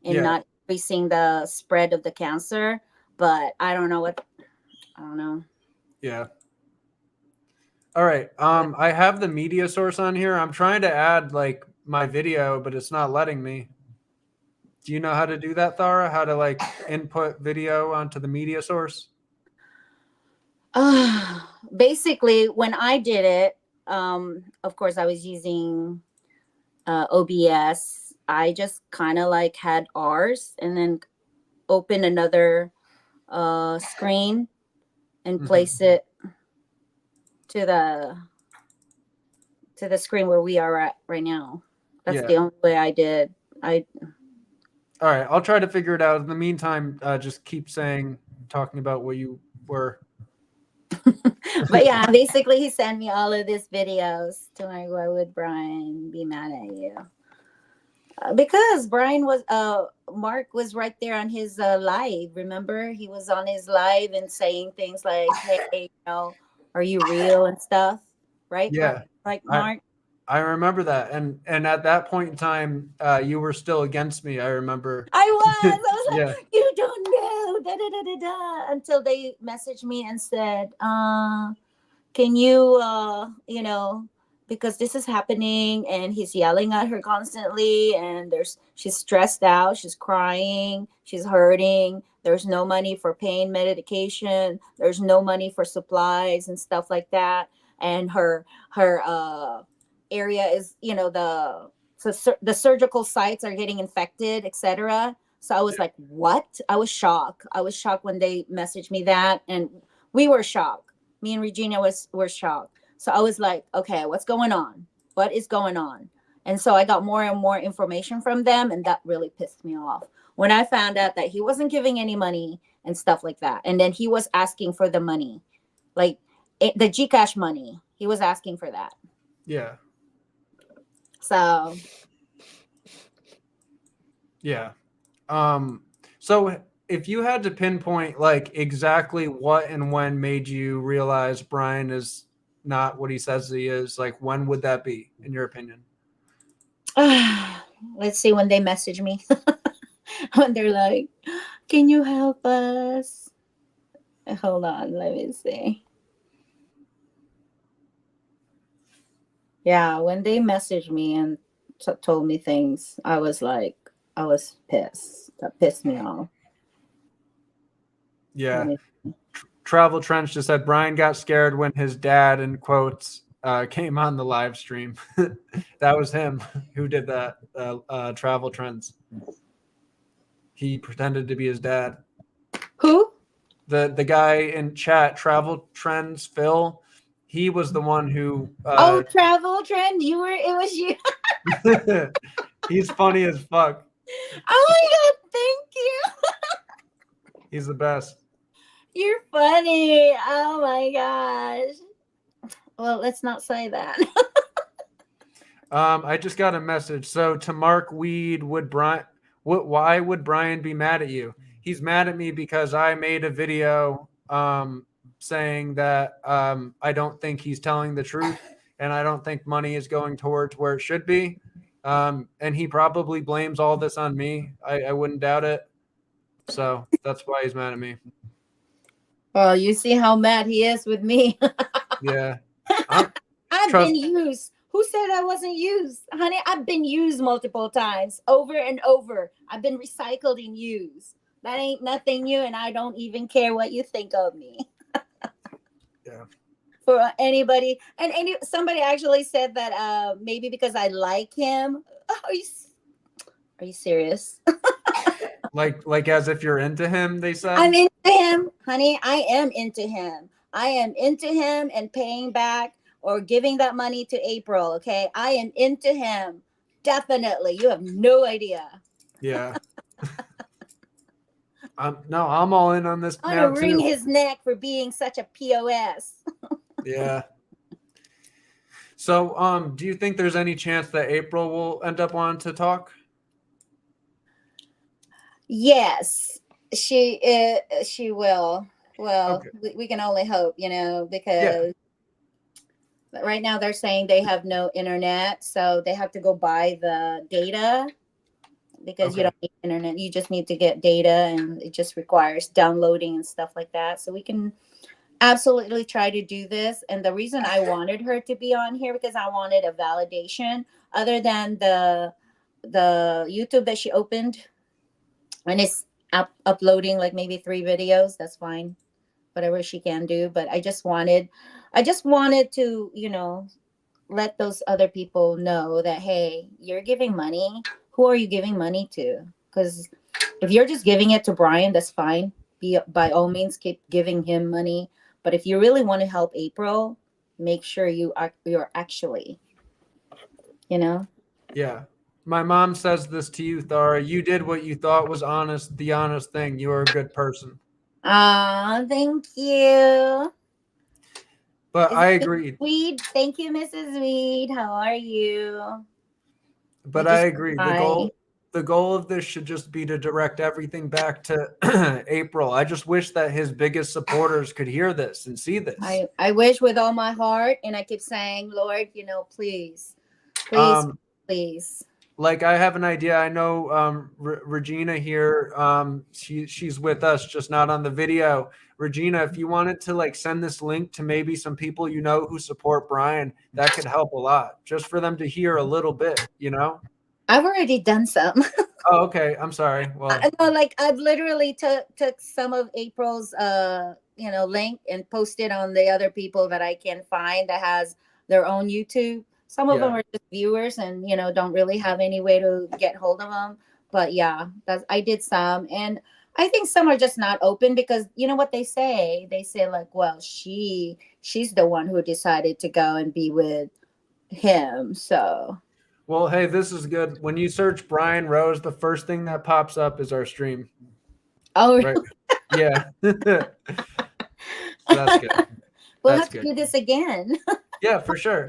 Yeah. not increasing the spread of the cancer. But I don't know. Yeah. All right. I have the media source on here. I'm trying to add like my video, but it's not letting me. Do you know how to do that, Thara? How to like input video onto the media source? Basically, when I did it, of course, I was using OBS. I just kind of like had ours and then open another screen and place it to the screen where we are at right now. That's the only way I did. All right, I'll try to figure it out. In the meantime, just keep talking about what you were. But yeah, basically he sent me all of these videos to like, why would Bryan be mad at you? Because Mark was right there on his live. Remember, he was on his live and saying things like, "Hey, are you real?" and stuff, right? Yeah, Like Mark. I remember that, and at that point in time, you were still against me. I remember. I was like, Yeah. you don't know, da da da da da, until they messaged me and said, can you, because this is happening and he's yelling at her constantly, and she's stressed out, she's crying, she's hurting. There's no money for pain medication. There's no money for supplies and stuff like that. And her area is, the surgical sites are getting infected, etc. So I was like, what? I was shocked. I was shocked when they messaged me that, and we were shocked. Me and Regina were shocked. So I was like, okay, what's going on? What is going on? And so I got more and more information from them, and that really pissed me off when I found out that he wasn't giving any money and stuff like that. And then he was asking for the money, like the Gcash money. He was asking for that. Yeah. So. Yeah. So if you had to pinpoint like exactly what and when made you realize Bryan is not what he says he is, like when would that be, in your opinion? Let's see, when they message me. When they're like, can you help us? Hold on, let me see. Yeah, when they messaged me and told me things, I was pissed. That pissed me off. Yeah. Travel Trench just said Bryan got scared when his dad, in quotes, came on the live stream. That was him who did that. Travel Trends. He pretended to be his dad. Who? The guy in chat, Travel Trends, Phil. He was the one who. Travel Trend. It was you. He's funny as fuck. Oh my god! Thank you. He's the best. You're funny. Oh my gosh. Well, let's not say that. I just got a message. So to Mark Weed, why would Bryan be mad at you? He's mad at me because I made a video saying that I don't think he's telling the truth, and I don't think money is going towards where it should be. And he probably blames all this on me. I wouldn't doubt it. So that's why he's mad at me. Well, you see how mad he is with me. Yeah. I've been used. Who said I wasn't used? Honey, I've been used multiple times, over and over. I've been recycled and used. That ain't nothing new, and I don't even care what you think of me. Yeah. For anybody, and somebody actually said that maybe because I like him. Are you serious? Like as if you're into him, they said. I'm into him, honey. I am into him. I am into him and paying back or giving that money to April. Okay, I am into him. Definitely. You have no idea. Yeah. No, I'm all in on this I'm now gonna wring too. his neck for being such a POS. Yeah. So, do you think there's any chance that April will end up wanting to talk? Yes, she will. Well, Okay. we can only hope, Yeah. because right now they're saying they have no internet, so they have to go buy the data, because you Okay. don't need internet. You just need to get data, and it just requires downloading and stuff like that. So we can absolutely try to do this. And the reason I wanted her to be on here, because I wanted a validation other than the YouTube that she opened, and it's uploading like maybe 3 videos. That's fine, whatever she can do. But I just wanted to, let those other people know that, hey, you're giving money. Who are you giving money to? Because if you're just giving it to Bryan, that's fine. By all means, keep giving him money. But if you really want to help April, make sure you're actually, you know. Yeah. My mom says this to you, Thara. You did what you thought was honest, the honest thing. You are a good person. Ah, thank you. But Is I it agree. Weed? Thank you, Mrs. Weed. How are you? You But I just agree. hi. The goal of this should just be to direct everything back to April. I just wish that his biggest supporters could hear this and see this. I wish with all my heart, and I keep saying, Lord, please, please, Um, please. like I have an idea. I know Regina here. She's with us, just not on the video. Regina, if you wanted to like send this link to maybe some people you know who support Bryan, that could help a lot, just for them to hear a little bit. You know? I've already done some. Oh, okay. I'm sorry. I Well, know, like I've literally took some of April's link and posted on the other people that I can find that has their own YouTube. Some of them yeah, are just viewers and don't really have any way to get hold of them. But yeah, I did some, and I think some are just not open, because you know what they say? They say like, well, she's the one who decided to go and be with him. So well, hey, this is good. When you search Bryan Rose, the first thing that pops up is our stream, oh, right? Yeah. So that's good. we'll That's have to good. do this again. Yeah, for sure.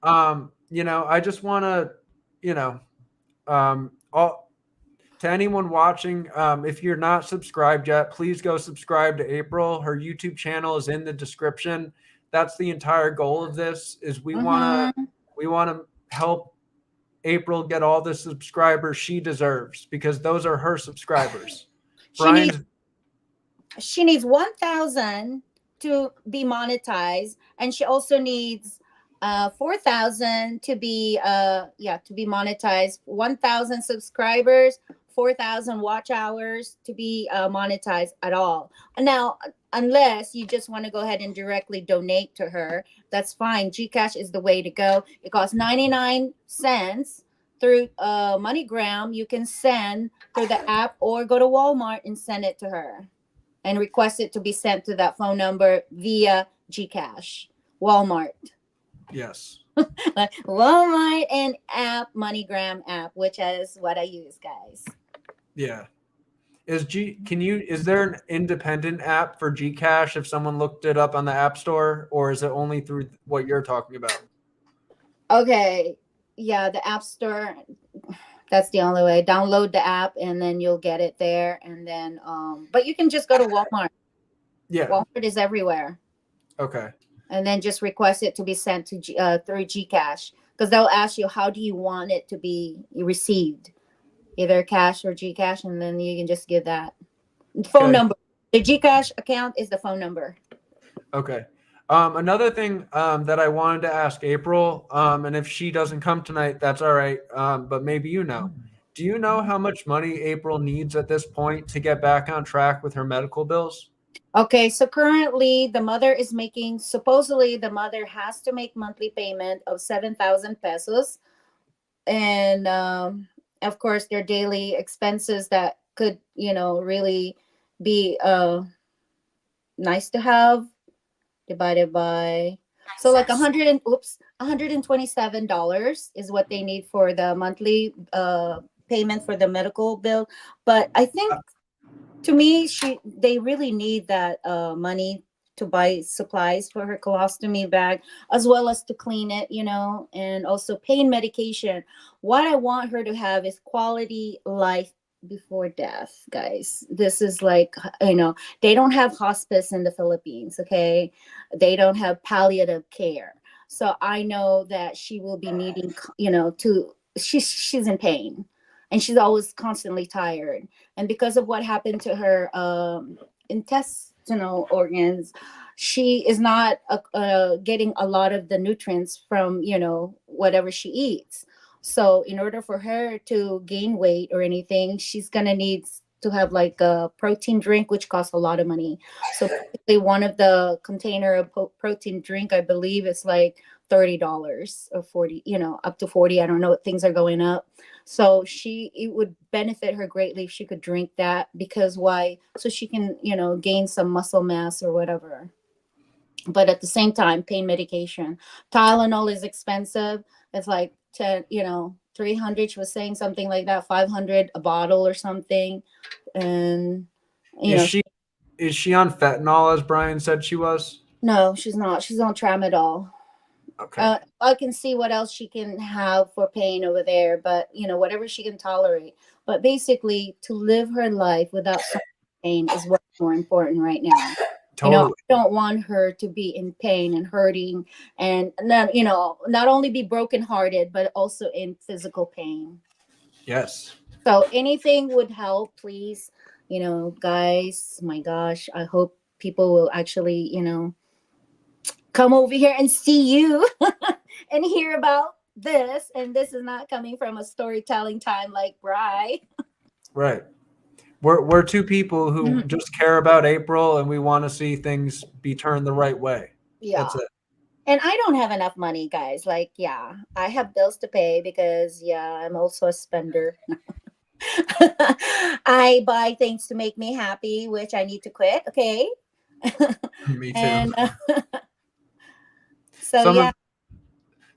I just want to, you know, all to anyone watching, if you're not subscribed yet, please go subscribe to April. Her YouTube channel is in the description. That's the entire goal of this is Mhm. we want to help April get all the subscribers she deserves because those are her subscribers. She needs Bryan's 1,000 to be monetized, and she also needs 4,000 to be monetized. 1,000 subscribers, 4,000 watch hours to be monetized at all. Now, unless you just want to go ahead and directly donate to her, that's fine. Gcash is the way to go. It costs 99 cents through MoneyGram. You can send through the app or go to Walmart and send it to her and request it to be sent to that phone number via Gcash. Walmart. yes. Walmart and app, MoneyGram app, which is what I use, guys. Yeah. Is there an independent app for Gcash if someone looked it up on the App Store, or is it only through what you're talking about? Okay. Yeah, the App Store. That's the only way. Download the app and then you'll get it there. And then but you can just go to Walmart. Yeah. Walmart is everywhere. Okay. And then just request it to be sent to through Gcash, because they'll ask you how do you want it to be received, either cash or Gcash, and then you can just give that phone Okay. number. The Gcash account is the phone number. Okay. Another thing that I wanted to ask April, and if she doesn't come tonight, that's all right. But maybe you know. Do you know how much money April needs at this point to get back on track with her medical bills? Okay, so currently the mother is making, supposedly the mother has to make monthly payment of 7,000 pesos. And of course, their daily expenses that could, really be nice to have, divided by, So like $127 is what they need for the monthly payment for the medical bill. But I think to me, they really need that money to buy supplies for her colostomy bag, as well as to clean it, and also pain medication. What I want her to have is quality life before death, guys. This is like, they don't have hospice in the Philippines, okay? They don't have palliative care. So I know that she will be needing, she's in pain, and she's always constantly tired, and because of what happened to her intestinal organs, she is not getting a lot of the nutrients from whatever she eats. So in order for her to gain weight or anything, she's gonna need to have like a protein drink, which costs a lot of money. So basically one of the container of protein drink, I believe, is like $30 or 40, up to 40. I don't know, things are going up. So it would benefit her greatly if she could drink that. Because why? So she can, gain some muscle mass or whatever. But at the same time, pain medication. Tylenol is expensive. It's like 10, 300. She was saying something like that, 500 a bottle or something. And is she on fentanyl, as Bryan said she was? No, she's not. She's on tramadol. Okay. I can see what else she can have for pain over there, but whatever she can tolerate. But basically, to live her life without so much pain is what's more important right now. Totally. I don't want her to be in pain and hurting, and not only be brokenhearted, but also in physical pain. Yes. So anything would help, please. Guys, my gosh, I hope people will actually, come over here and see you and hear about this. And this is not coming from a storytelling time like Bri. Right. We're two people who just care about April, and we want to see things be turned the right way. Yeah. That's it. And I don't have enough money, guys. Like, yeah, I have bills to pay because, yeah, I'm also a spender. I buy things to make me happy, which I need to quit. Okay. Me too. And so,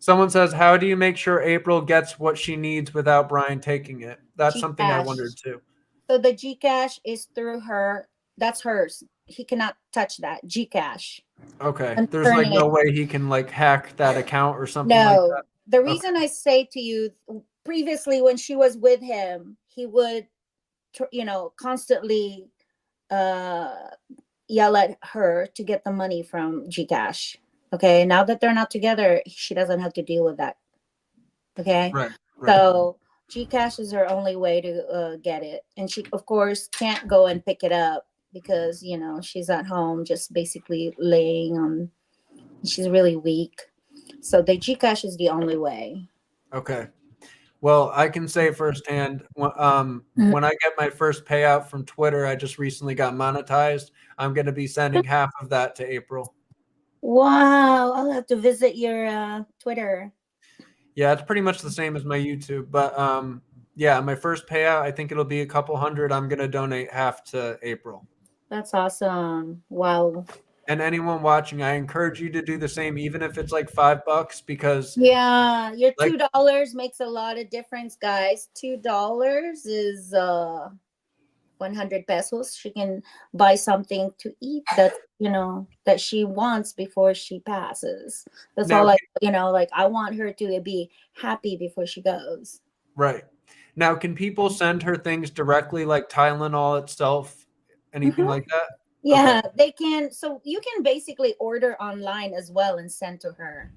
Someone says, how do you make sure April gets what she needs without Bryan taking it? That's something I wondered too. So the Gcash is through her. That's hers. He cannot touch that Gcash. Okay. There's like no way he can like hack that account or something like that. The reason I say to you, previously when she was with him, he would, constantly yell at her to get the money from Gcash. Okay. Now that they're not together, she doesn't have to deal with that. Okay. Right. So Gcash is her only way to get it. And she, of course, can't go and pick it up because, she's at home just basically laying on, she's really weak. So the Gcash is the only way. Okay. Well, I can say firsthand, when I get my first payout from Twitter, I just recently got monetized. I'm going to be sending half of that to April. Wow. I'll have to visit your Twitter. Yeah, it's pretty much the same as my YouTube. But yeah, my first payout, I think it'll be a couple hundred. I'm going to donate half to April. That's awesome. Wow. And anyone watching, I encourage you to do the same, even if it's like $5, because your $2 makes a lot of difference, guys. $2 is 100 pesos. She can buy something to eat that that she wants before she passes. That's all. I want her to be happy before she goes. Right. Now, can people send her things directly, like Tylenol itself, anything like that? Yeah, okay. They can. So you can basically order online as well and send to her.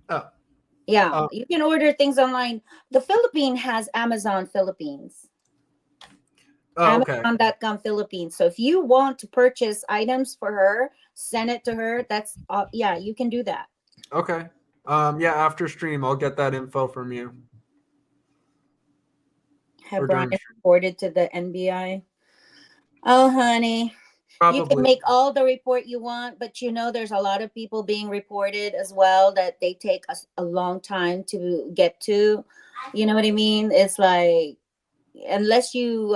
Oh. Yeah, you can order things online. The Philippines has Amazon Philippines. Oh, okay. Amazon.com Philippines. So if you want to purchase items for her, send it to her. That's you can do that. Okay. Yeah, after stream, I'll get that info from you. Have Bryan reported to the NBI? Oh, honey. Probably. You can make all the report you want, but there's a lot of people being reported as well that they take a long time to get to. You know what I mean? It's like, unless you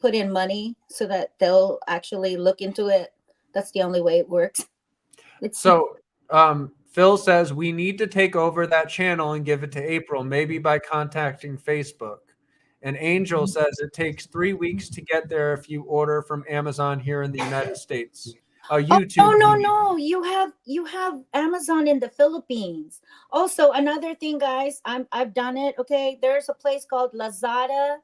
put in money so that they'll actually look into it, that's the only way it works. Phil says we need to take over that channel and give it to April, maybe by contacting Facebook. And Angel says it takes 3 weeks to get there if you order from Amazon here in the United States. Oh, YouTube. no. You have Amazon in the Philippines. Also, another thing, guys, I've done it. Okay, there's a place called Lazada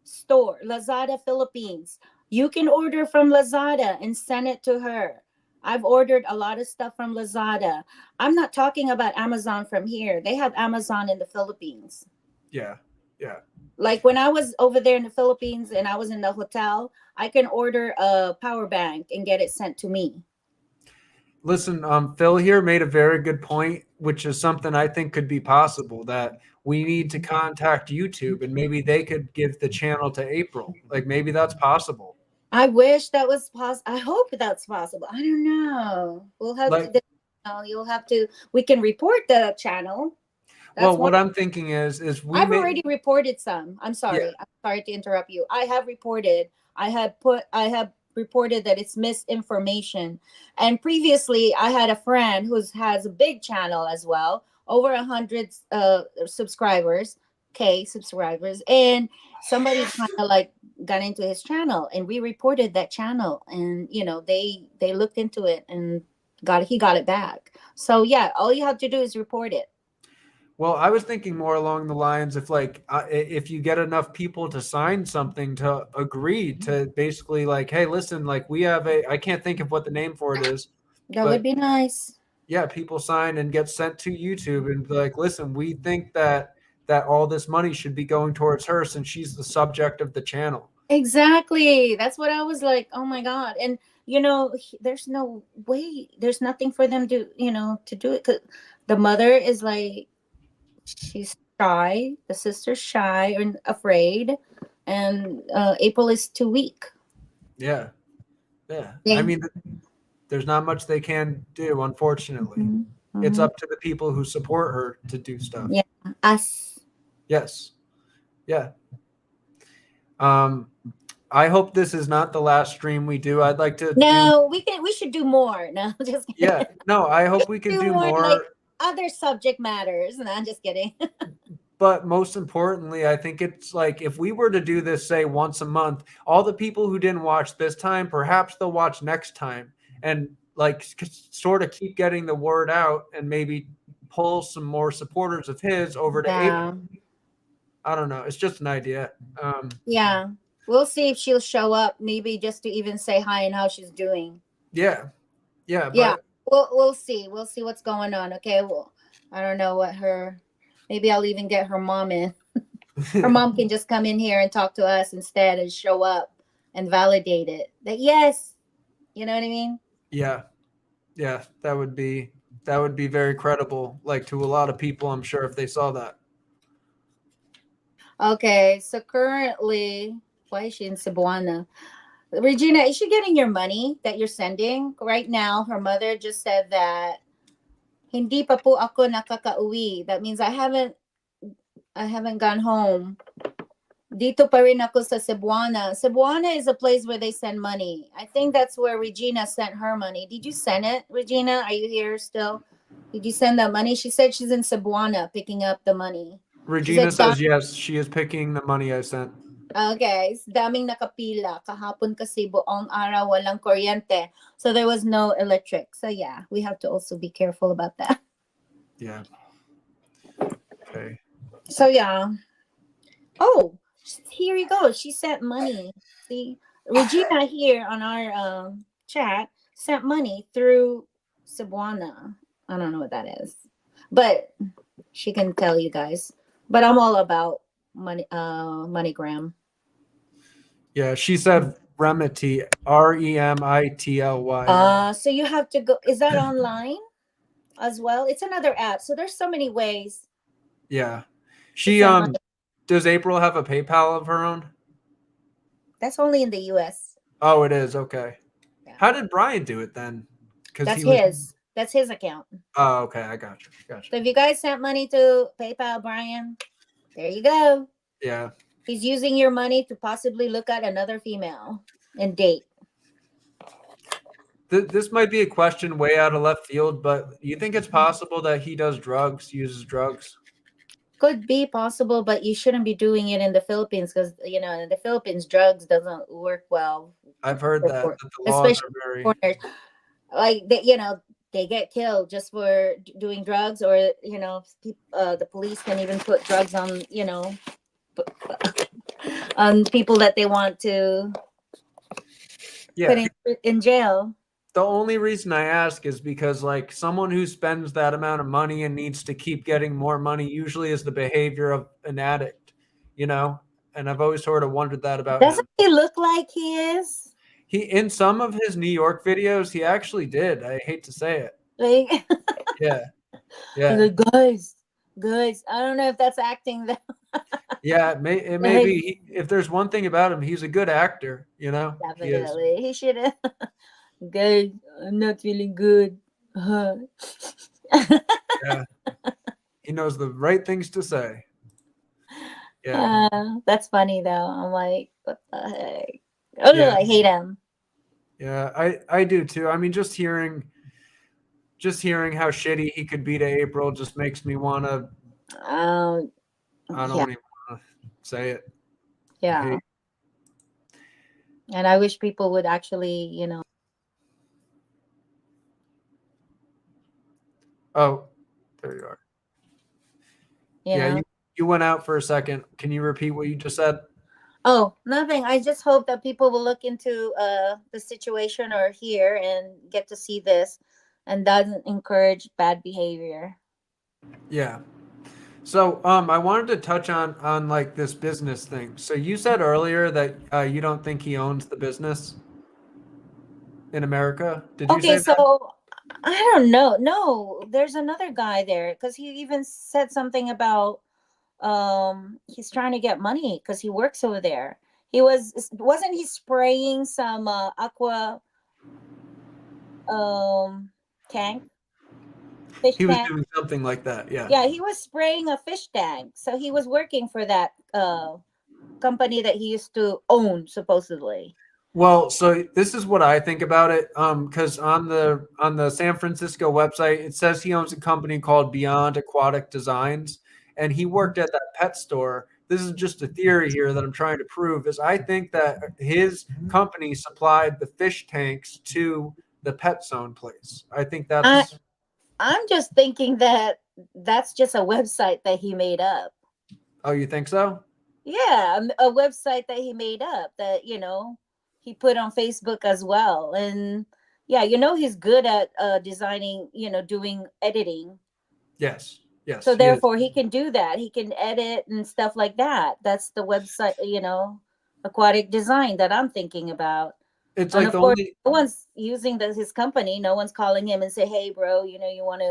store, Lazada Philippines. You can order from Lazada and send it to her. I've ordered a lot of stuff from Lazada. I'm not talking about Amazon from here. They have Amazon in the Philippines. Yeah. Yeah. Like when I was over there in the Philippines and I was in the hotel, I can order a power bank and get it sent to me. Listen, Phil here made a very good point, which is something I think could be possible, that we need to contact YouTube and maybe they could give the channel to April. Like maybe that's possible. I wish that was possible. I hope that's possible. I don't know. We'll have Like, to. You'll have to. We can report the channel. well, what I'm thinking is I've already reported some. I'm sorry. Yeah. I'm sorry to interrupt you. I have reported. I have reported that it's misinformation. And previously, I had a friend who has a big channel as well, over 100 subscribers, subscribers, and somebody kind of like got into his channel, and we reported that channel, and they looked into it and he got it back. So yeah, all you have to do is report it. Well, I was thinking more along the lines of like if you get enough people to sign something to agree to basically like, hey, listen, like we have I can't think of what the name for it is. That would be nice. Yeah, people sign and get sent to YouTube and be like, listen, we think that all this money should be going towards her since she's the subject of the channel. Exactly. That's what I was like, oh my God. And there's no way, there's nothing for them to, to do it. 'Cause the mother is like, she's shy, the sister's shy and afraid, and April is too weak. Yeah. I mean, there's not much they can do, unfortunately. Mm-hmm. It's up to the people who support her to do stuff. Yeah, us. Yes. Yeah. I hope this is not the last stream we do. I'd like to we should do more. No, just kidding. Yeah. No, I hope we can do more. Like other subject matters. No, I'm just kidding. But most importantly, I think it's like if we were to do this, say, once a month, all the people who didn't watch this time, perhaps they'll watch next time, and like sort of keep getting the word out and maybe pull some more supporters of his over to April. I don't know. It's just an idea. Yeah. We'll see if she'll show up, maybe just to even say hi and how she's doing. Yeah. Yeah. Yeah. We'll see. We'll see what's going on. Okay. Well, I don't know maybe I'll even get her mom in. Her mom can just come in here and talk to us instead and show up and validate it. That yes. You know what I mean? Yeah. Yeah. That would be very credible, like to a lot of people, I'm sure, if they saw that. Okay. So currently, why is she in Cebuana? Regina, is she getting your money that you're sending? Right now, her mother just said that hindi pa po ako nakakauwi. That means I haven't gone home. Dito pa rin ako sa Cebuana. Cebuana is a place where they send money. I think that's where Regina sent her money. Did you send it, Regina? Are you here still? Did you send that money? She said she's in Cebuana picking up the money. Regina says yes, she is picking the money I sent. Okay, daming nakapila. Kahapon kasi buong araw walang kuryente. So there was no electric. So yeah, we have to also be careful about that. Yeah. Okay. So yeah. Oh, here you go. She sent money. See, Regina here on our chat sent money through Cebuana. I don't know what that is, but she can tell you guys. But I'm all about money, MoneyGram. Yeah, she said Remitly, Remitly. So you have to go. Is that online as well? It's another app. So there's so many ways. Yeah. She does April have a PayPal of her own? That's only in the US. Oh, it is. Okay. Yeah. How did Bryan do it then? That's his account. Oh, okay. I got you. So if you guys sent money to PayPal, Bryan, there you go. Yeah. He's using your money to possibly look at another female and date. This might be a question way out of left field, but you think it's possible that he does drugs, uses drugs? Could be possible, but you shouldn't be doing it in the Philippines because in the Philippines, drugs doesn't work well, I've heard that the laws especially are very foreigners. Like they get killed just for doing drugs, or the police can even put drugs on on people that they want to put yeah. in jail. The only reason I ask is because like someone who spends that amount of money and needs to keep getting more money usually is the behavior of an addict, you know? And I've always sort of wondered that about him. Doesn't he look like he is? He in some of his New York videos, he actually did. I hate to say it. Like, Yeah. he's Yeah. like, guys. I don't know if that's acting. Yeah, it may Like, be. If there's one thing about him, he's a good actor, you know? He is. definitely, he should have. Guys, I'm not feeling good. Uh-huh. Yeah. He knows the right things to say. Yeah. That's funny though. I'm like, what the heck? Oh, Yeah. I hate him. Yeah, I do too. I mean, just hearing how shitty he could be to April just makes me want to. Um, I yeah, don't even want to say it. yeah. Hate. And I wish people would actually, Oh, there you are. you Yeah, know. you went out for a second. Can you repeat what you just said? Oh, nothing. I just hope that people will look into the situation or hear and get to see this, and doesn't encourage bad behavior. Yeah. So, I wanted to touch on like this business thing. So you said earlier that you don't think he owns the business in America. Did you Okay, say that? so I don't know. No, there's another guy there because he even said something about he's trying to get money because he works over there. Wasn't he spraying some aqua tank, fish He was tank? doing something like that. Yeah. Yeah, he was spraying a fish tank. So he was working for that company that he used to own supposedly. Well, so this is what I think about it. Because on the San Francisco website, it says he owns a company called Beyond Aquatic Designs, and he worked at that pet store. This is just a theory here that I'm trying to prove. Is I think that his company supplied the fish tanks to the Pet Zone place. I think I that's. I'm just thinking that that's just a website that he made up. Oh, you think so? Yeah, a website that he made up that he put on Facebook as well. And yeah, he's good at designing, doing editing. Yes. Yes, So he is. therefore he can do that. He can edit and stuff like that. That's the website, aquatic design that I'm thinking about. It's And like of the course, only. no one's using his company. No one's calling him and say, "Hey, bro, you want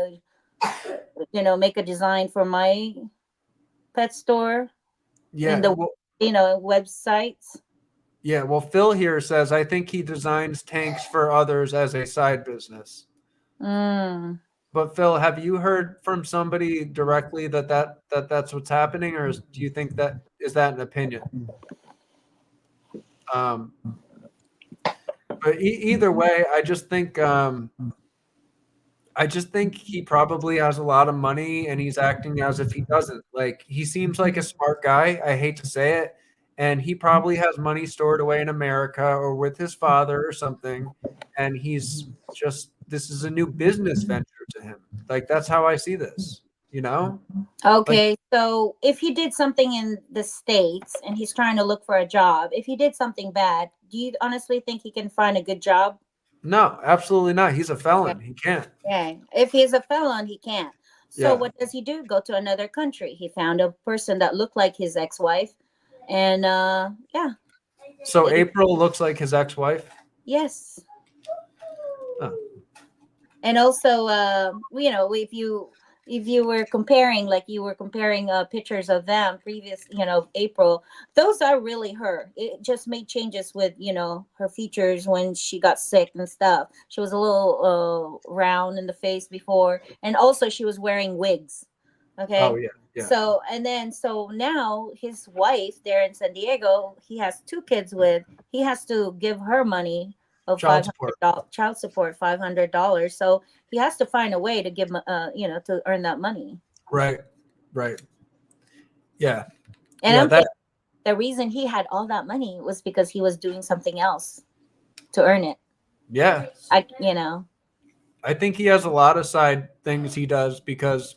to, make a design for my pet store in Yeah. the, Well, websites." yeah. Well, Phil here says I think he designs tanks for others as a side business. Mm. But Phil, have you heard from somebody directly that's what's happening, or do you think that is that an opinion? Um, but either way, I just think he probably has a lot of money and he's acting as if he doesn't. Like he seems like a smart guy. I hate to say it, and he probably has money stored away in America or with his father or something, and he's just this is a new business venture to him. Like that's how I see this. You know? Like, Okay, so if he did something in the States and he's trying to look for a job, if he did something bad, do you honestly think he can find a good job? no, absolutely not. He's a Okay. felon. He can't. Okay. If he's a felon, he can't. So Yeah. what does he do? Go to another country. He found a person that looked like his ex-wife. And yeah. So April looks like his ex-wife. Yes. Oh. And also if you were comparing, like you were comparing pictures of them previous, April, those are really her. It just made changes with her features when she got sick and stuff. She was a little round in the face before, and also she was wearing wigs. Oh Okay. yeah. Yeah. So now his wife there in San Diego, he has two kids with, he has to give her money of Child support. $500 child support, $500. So he has to find a way to give to earn that money. Right. Right. Yeah. And Yeah. I'm thinking the reason he had all that money was because he was doing something else to earn it. Yeah. I I think he has a lot of side things he does because,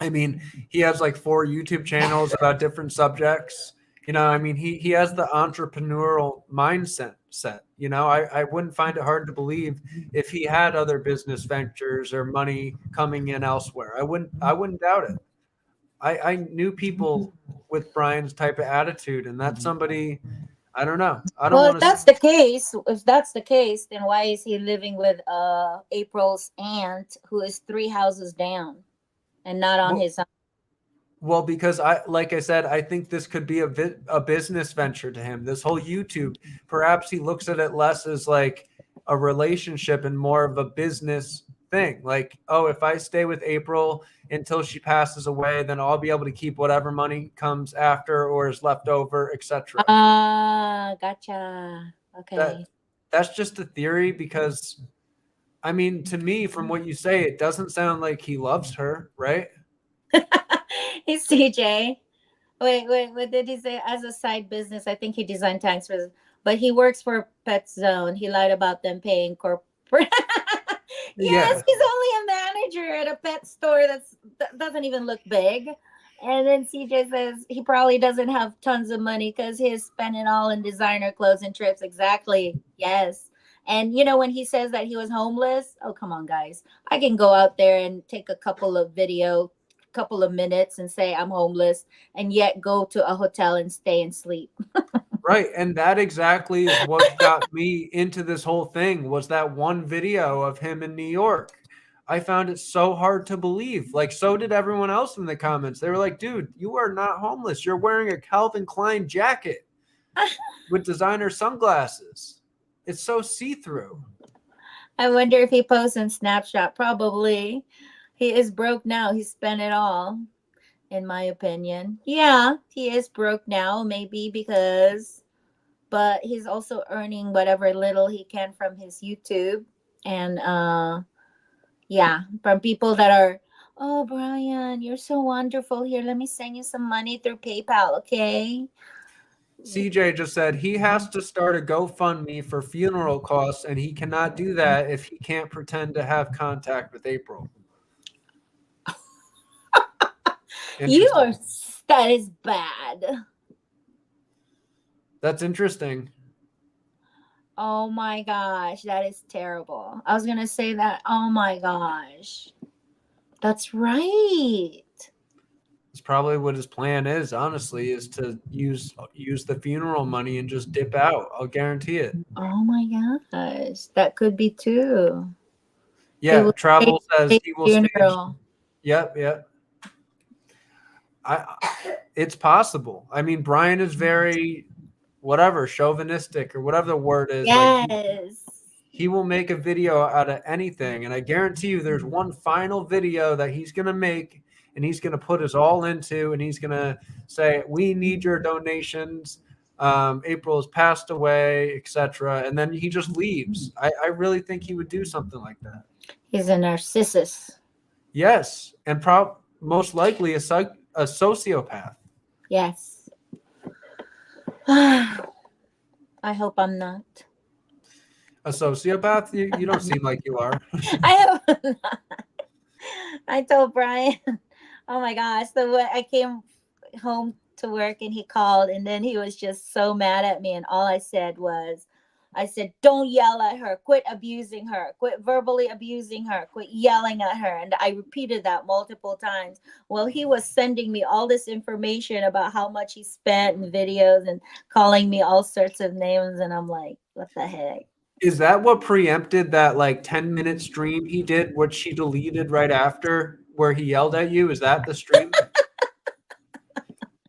I mean, he has like 4 YouTube channels about different subjects. I mean, he has the entrepreneurial mindset. I wouldn't find it hard to believe if he had other business ventures or money coming in elsewhere. I wouldn't doubt it. I knew people with Brian's type of attitude, and that's somebody I don't know. I don't Well, want if to. that's the case, then why is he living with April's aunt, who is 3 houses down, and not on Well, his own? well, because like I said, I think this could be a business venture to him. This whole YouTube, perhaps he looks at it less as like a relationship and more of a business thing. Like, oh, if I stay with April until she passes away, then I'll be able to keep whatever money comes after or is left over, etc. Ah, gotcha. That Okay. that's just a theory because I mean, to me, from what you say, it doesn't sound like he loves her, right? He's CJ. Wait, what did he say? As a side business, I think he designed tanks but he works for Pet Zone. He lied about them paying corporate. Yes, Yeah. he's only a manager at a pet store that doesn't even look big. And then CJ says he probably doesn't have tons of money because he's spending all in designer clothes and trips. Exactly. Yes. And when he says that he was homeless, oh come on, guys. I can go out there and take a couple of minutes and say I'm homeless and yet go to a hotel and stay and sleep. Right. And that exactly is what got me into this whole thing was that one video of him in New York. I found it so hard to believe. Like, so did everyone else in the comments. They were like, dude, you are not homeless. You're wearing a Calvin Klein jacket with designer sunglasses. It's so see-through. I wonder if he posts in Snapchat. Probably. He is broke now. He spent it all, in my opinion. Yeah, he is broke now, maybe but he's also earning whatever little he can from his YouTube. And yeah, from people that are, oh, Bryan, you're so wonderful. Here, let me send you some money through PayPal, okay? CJ just said he has to start a GoFundMe for funeral costs, and he cannot do that if he can't pretend to have contact with April. Interesting. That is bad. That's interesting. Oh my gosh, that is terrible. I was gonna say that. Oh my gosh. That's right. It's probably what his plan is, honestly, is to use the funeral money and just dip out. I'll guarantee it. Oh my gosh. That could be too. He Yeah, will Travel says he will stage. funeral. Yep. It's possible. I mean, Bryan is very chauvinistic or whatever the word is. Yes. Like he will make a video out of anything, and I guarantee you there's one final video that he's going to make and he's going to put his all into, and he's going to say, we need your donations. April has passed away, etc. And then he just leaves. I really think he would do something like that. He's a narcissist. Yes, and most likely a sociopath. Yes. I hope I'm not. A sociopath? You don't seem like you are. I hope not. I told Bryan, oh my gosh, I came home to work and he called and then he was just so mad at me and all I said, don't yell at her, quit abusing her, quit verbally abusing her, quit yelling at her. And I repeated that multiple times. Well, he was sending me all this information about how much he spent in videos and calling me all sorts of names. And I'm like, what the heck? Is that what preempted that like 10-minute stream he did, which he deleted right after, where he yelled at you? Is that the stream?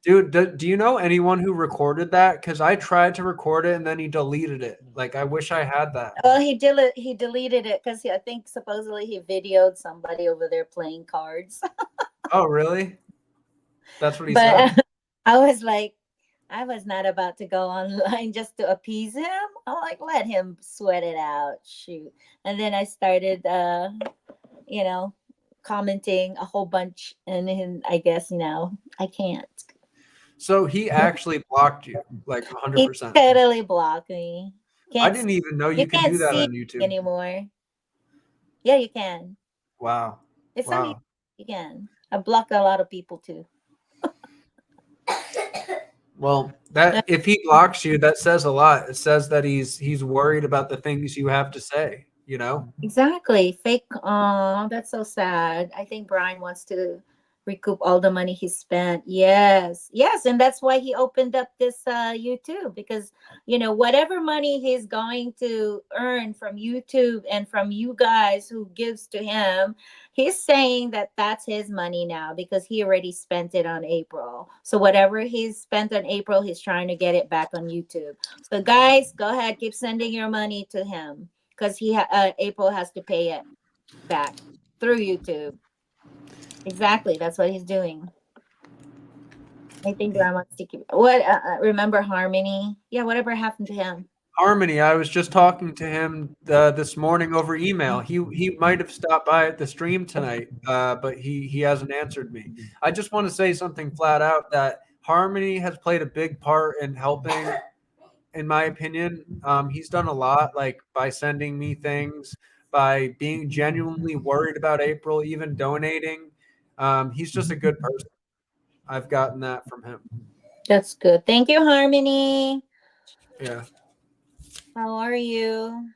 Dude, do you know anyone who recorded that? Because I tried to record it and then he deleted it. Like, I wish I had that. Well, he deleted it because I think supposedly he videoed somebody over there playing cards. Oh, really? That's what he said. I was like, I was not about to go online just to appease him. I'm like, let him sweat it out. Shoot. And then I started, you know, commenting a whole bunch. And then I guess, I can't. So he actually blocked you, like He 100%. totally blocked me. I Can't, didn't even know you you could can't do that see on me YouTube. anymore. Yeah, you can. Wow. It's on YouTube. Wow. You can. I block a lot of people too. Well, that if he blocks you, that says a lot. It says that he's worried about the things you have to say, you know? Exactly. Fake. Oh, that's so sad. I think Brian wants to recoup all the money he spent. Yes. Yes. And that's why he opened up this YouTube because, whatever money he's going to earn from YouTube and from you guys who gives to him, he's saying that that's his money now because he already spent it on April. So whatever he's spent on April, he's trying to get it back on YouTube. So guys, go ahead, keep sending your money to him because April has to pay it back through YouTube. Exactly, that's what he's doing. I think Grandma Sticky. What? Remember Harmony? Yeah, whatever happened to him? Harmony, I was just talking to him this morning over email. He might have stopped by at the stream tonight, but he hasn't answered me. I just want to say something flat out that Harmony has played a big part in helping, in my opinion. He's done a lot, like by sending me things, by being genuinely worried about April, even donating. He's just a good person. I've gotten that from him. That's good. Thank you, Harmony. Yeah. How are you?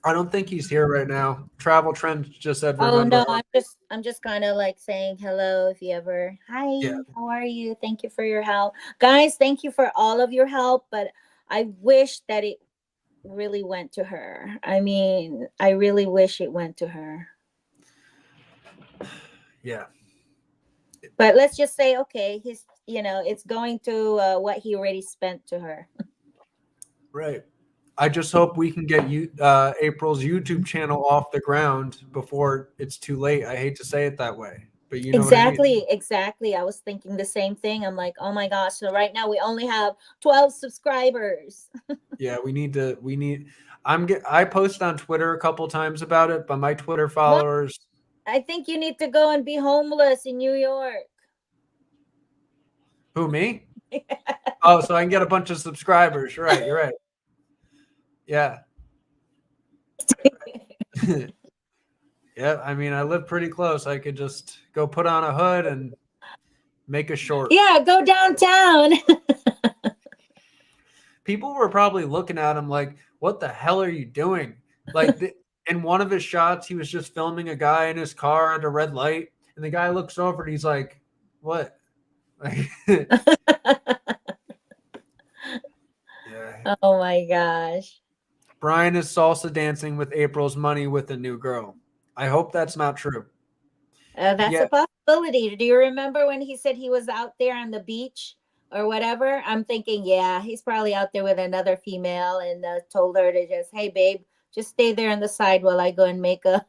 I don't think he's here right now. Travel Trends just said Oh remember no, Harmony. I'm just kind of like saying hello if you ever. Yeah. Hi, how are you? Thank you for your help. Guys, thank you for all of your help, but I wish that it really went to her. I mean, I really wish it went to her. Yeah. But let's just say, okay, it's going to what he already spent to her. Right. I just hope we can get April's YouTube channel off the ground before it's too late. I hate to say it that way, but you know what I mean. Exactly. I was thinking the same thing. I'm like, oh my gosh. So right now we only have 12 subscribers. Yeah, we need I posted on Twitter a couple times about it, but my Twitter Well, followers. I think you need to go and be homeless in New York. Who, me? Oh, so I can get a bunch of subscribers. You're right. Yeah. Yeah, I mean, I live pretty close. I could just go put on a hood and make a short. Yeah, go downtown. People were probably looking at him like, "What the hell are you doing?" Like in one of his shots, he was just filming a guy in his car at a red light, and the guy looks over and he's like, "What?" Like, yeah. Oh my gosh. Bryan is salsa dancing with April's money with a new girl. I hope that's not true. That's Yeah. a possibility. Do you remember when he said he was out there on the beach or whatever? I'm thinking, yeah, he's probably out there with another female and told her to just, hey, babe, just stay there on the side while I go and make a.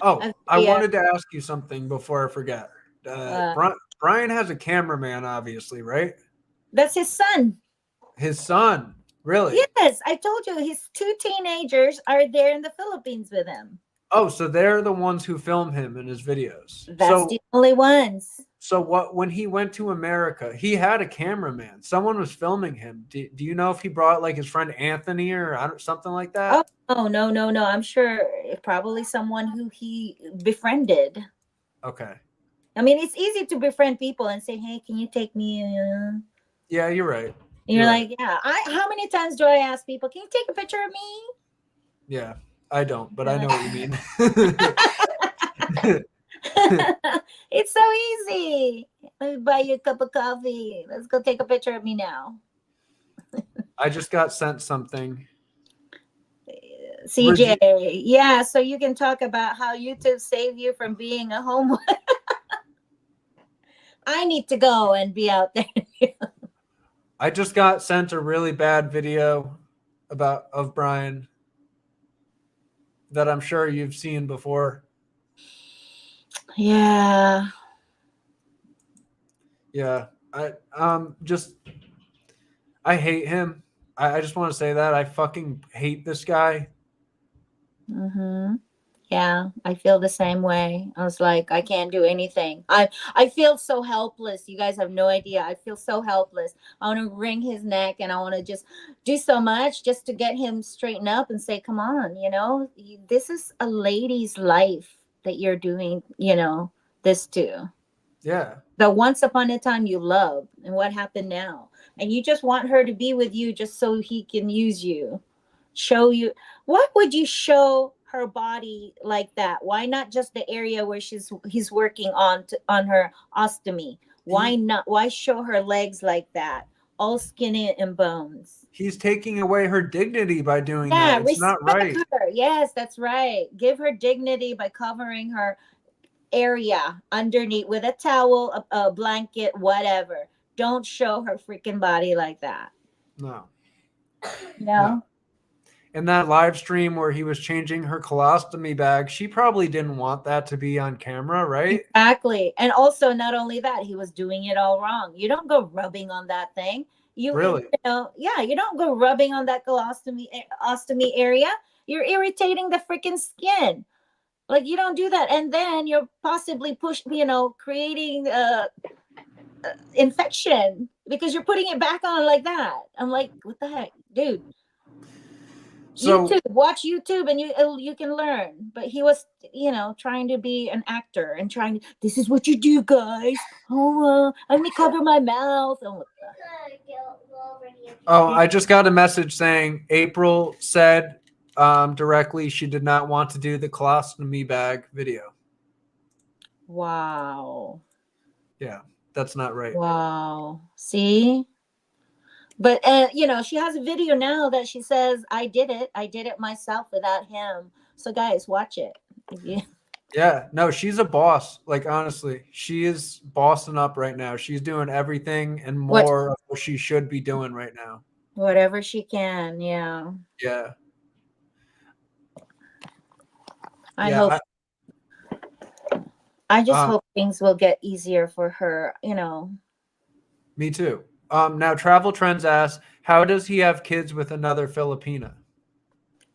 Oh, I Yeah. wanted to ask you something before I forget. Bryan has a cameraman, obviously, right? That's his son. His son, really? Yes, I told you his two teenagers are there in the Philippines with him. Oh, so they're the ones who film him in his videos. That's the only ones. So what? When he went to America, he had a cameraman. Someone was filming him. Do you know if he brought like his friend Anthony or something like that? Oh, no. I'm sure probably someone who he befriended. Okay. I mean, it's easy to befriend people and say, "Hey, can you take me?" Yeah, you're right. You're like, right. Yeah. How many times do I ask people, "Can you take a picture of me?" Yeah, I don't, but I know what you mean. It's so easy. Let me buy you a cup of coffee. Let's go take a picture of me now. I just got sent something. CJ, yeah, so you can talk about how YouTube saved you from being a homeless. I need to go and be out there. I just got sent a really bad video of Bryan that I'm sure you've seen before. Yeah. Yeah. I hate him. I just want to say that I fucking hate this guy. Mm-hmm. Yeah, I feel the same way. I was like, I can't do anything. I feel so helpless. You guys have no idea. I feel so helpless. I want to wring his neck and I want to just do so much just to get him straightened up and say, "Come on, this is a lady's life that you're doing, this to." Yeah. The once upon a time you loved, and what happened now? And you just want her to be with you just so he can use you, show you. What would you show her body like that? Why not just the area where he's working on her ostomy? Why not? Why show her legs like that, all skinny and bones? He's taking away her dignity by doing that. Yeah, It's not respect right. her. Yes, that's right. Give her dignity by covering her area underneath with a towel, a blanket, whatever. Don't show her freaking body like that. No. No. No. In that live stream where he was changing her colostomy bag, she probably didn't want that to be on camera, right? Exactly. And also, not only that, he was doing it all wrong. You don't go rubbing on that thing. Really? Yeah, you don't go rubbing on that ostomy area. You're irritating the freaking skin. Like, you don't do that. And then you're possibly creating infection because you're putting it back on like that. I'm like, what the heck, dude? So YouTube, watch YouTube, and you can learn. But he was, trying to be an actor and trying to. This is what you do, guys. Oh, let me cover my mouth. Oh, what the- I just got a message saying April said directly she did not want to do the colostomy bag video. Wow. Yeah, that's not right. Wow. See? But she has a video now that she says, I did it myself without him. So guys, watch it. Yeah. Yeah, no, she's a boss. Like, honestly, she is bossing up right now. She's doing everything and more of what she should be doing right now. Whatever she can. Yeah. Yeah. I just hope things will get easier for her, Me too. Now Travel Trends asks, how does he have kids with another Filipina?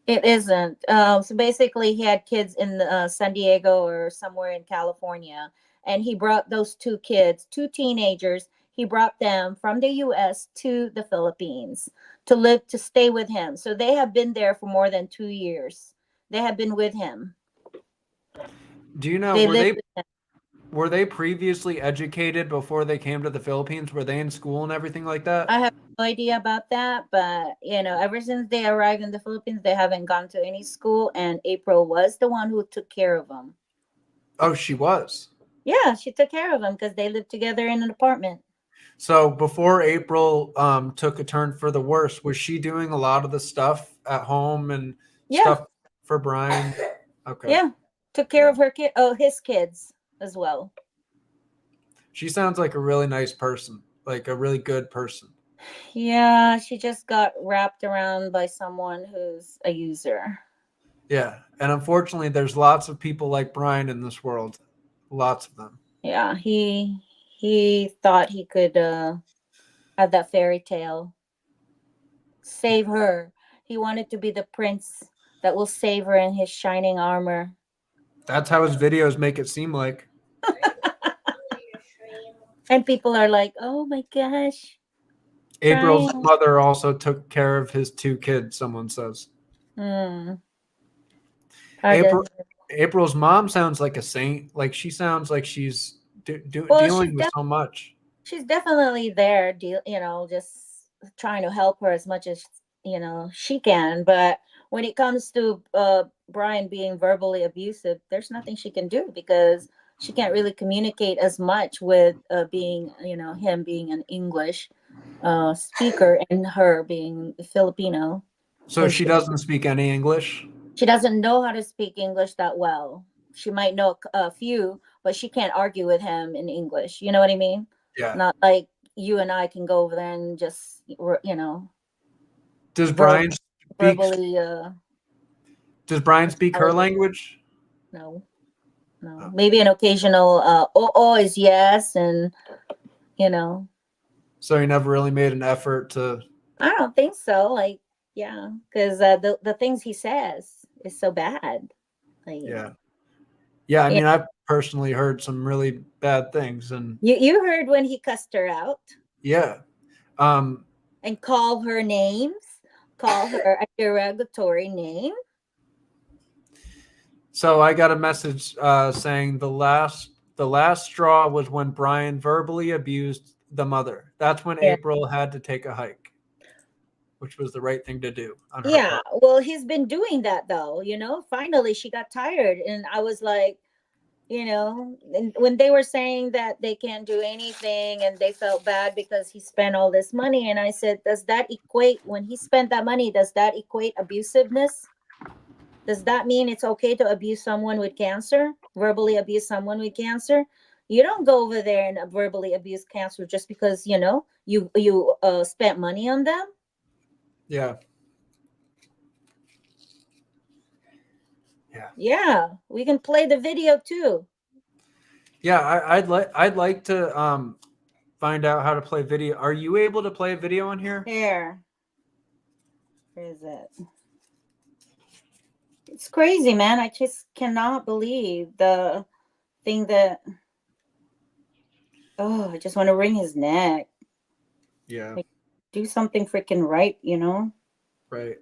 It isn't. So basically, he had kids in San Diego or somewhere in California, and he brought those two kids, two teenagers. He brought them from the U.S. to the Philippines to stay with him. So they have been there for more than 2 years. They have been with him. Do you know were they previously educated before they came to the Philippines? Were they in school and everything like that? I have no idea about that, but ever since they arrived in the Philippines, they haven't gone to any school, and April was the one who took care of them. Oh, she was. Yeah, she took care of them because they lived together in an apartment. So before April took a turn for the worse, was she doing a lot of the stuff at home and stuff for Bryan? Okay. Yeah, took care of his kids as well. She sounds like a really nice person, like a really good person. Yeah, she just got wrapped around by someone who's a user. Yeah, and unfortunately, there's lots of people like Bryan in this world. Lots of them. Yeah, he thought he could have that fairy tale. Save her. He wanted to be the prince that will save her in his shining armor. That's how his videos make it seem like. And people are like, oh my gosh. April's mother also took care of his two kids, someone says. April's mom sounds like a saint. Like, she sounds like she's dealing with so much. She's definitely there, just trying to help her as much as she can. But when it comes to Bryan being verbally abusive, there's nothing she can do because she can't really communicate as much with being him being an English speaker and her being Filipino. So she doesn't speak any English? She doesn't know how to speak English that well. She might know a few, but she can't argue with him in English. You know what I mean? Yeah. Not like you and I can go over there and just, Does Bryan speak? Does Bryan speak her language? No. Maybe an occasional is yes, and you know. So he never really made an effort to. I don't think so. Like, yeah, because the things he says is so bad. Like, Yeah. Yeah. I yeah. mean, I've personally heard some really bad things, and You heard when he cussed her out yeah. Um, and call her names, call her a derogatory name. so I got a message saying the last straw was when Bryan verbally abused the mother. That's when Yeah. April had to take a hike, which was the right thing to do on her Yeah. part. Well, he's been doing that though, Finally she got tired. And I was like, and when they were saying that they can't do anything and they felt bad because he spent all this money, and I said, does that equate, when he spent that money, does that equate abusiveness? Does that mean it's okay to abuse someone with cancer, verbally abuse someone with cancer? You don't go over there and verbally abuse cancer just because you spent money on them. Yeah. Yeah. Yeah, we can play the video too. Yeah. I'd like to find out how to play video. Are you able to play a video on here? Here, where is it? It's crazy, man. I just cannot believe the thing that. Oh, I just want to wring his neck. Yeah. Like, do something freaking right, Right.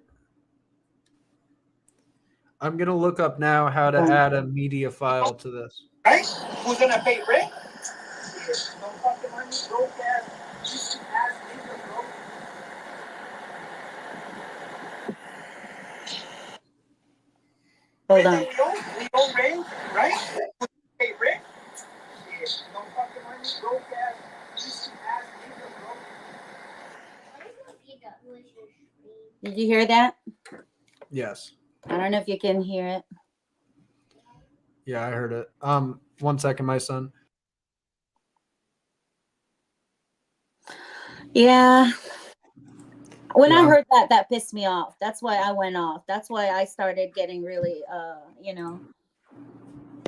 I'm gonna look up now how to add a media file to this. Right? Who's gonna pay rent? Don't fucking money, broke ass, nigga, bro. Hold on. We don't rent, right? Who's gonna pay rent? Don't fucking money, broke ass, nigga, bro. Did you hear that? Yes. I don't know if you can hear it. Yeah, I heard it. 1 second, my son. Yeah. When I Yeah. heard that, that pissed me off. That's why I went off. That's why I started getting really,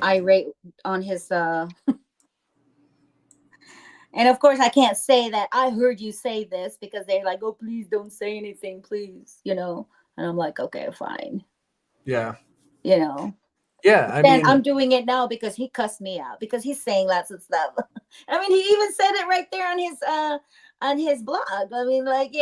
irate on his. And of course, I can't say that I heard you say this because they're like, "Oh, please don't say anything, please," And I'm like, "Okay, fine," Yeah. you know. Yeah. I Then mean, I'm doing it now because he cussed me out because he's saying lots of stuff. I mean, he even said it right there on his blog. I mean, like,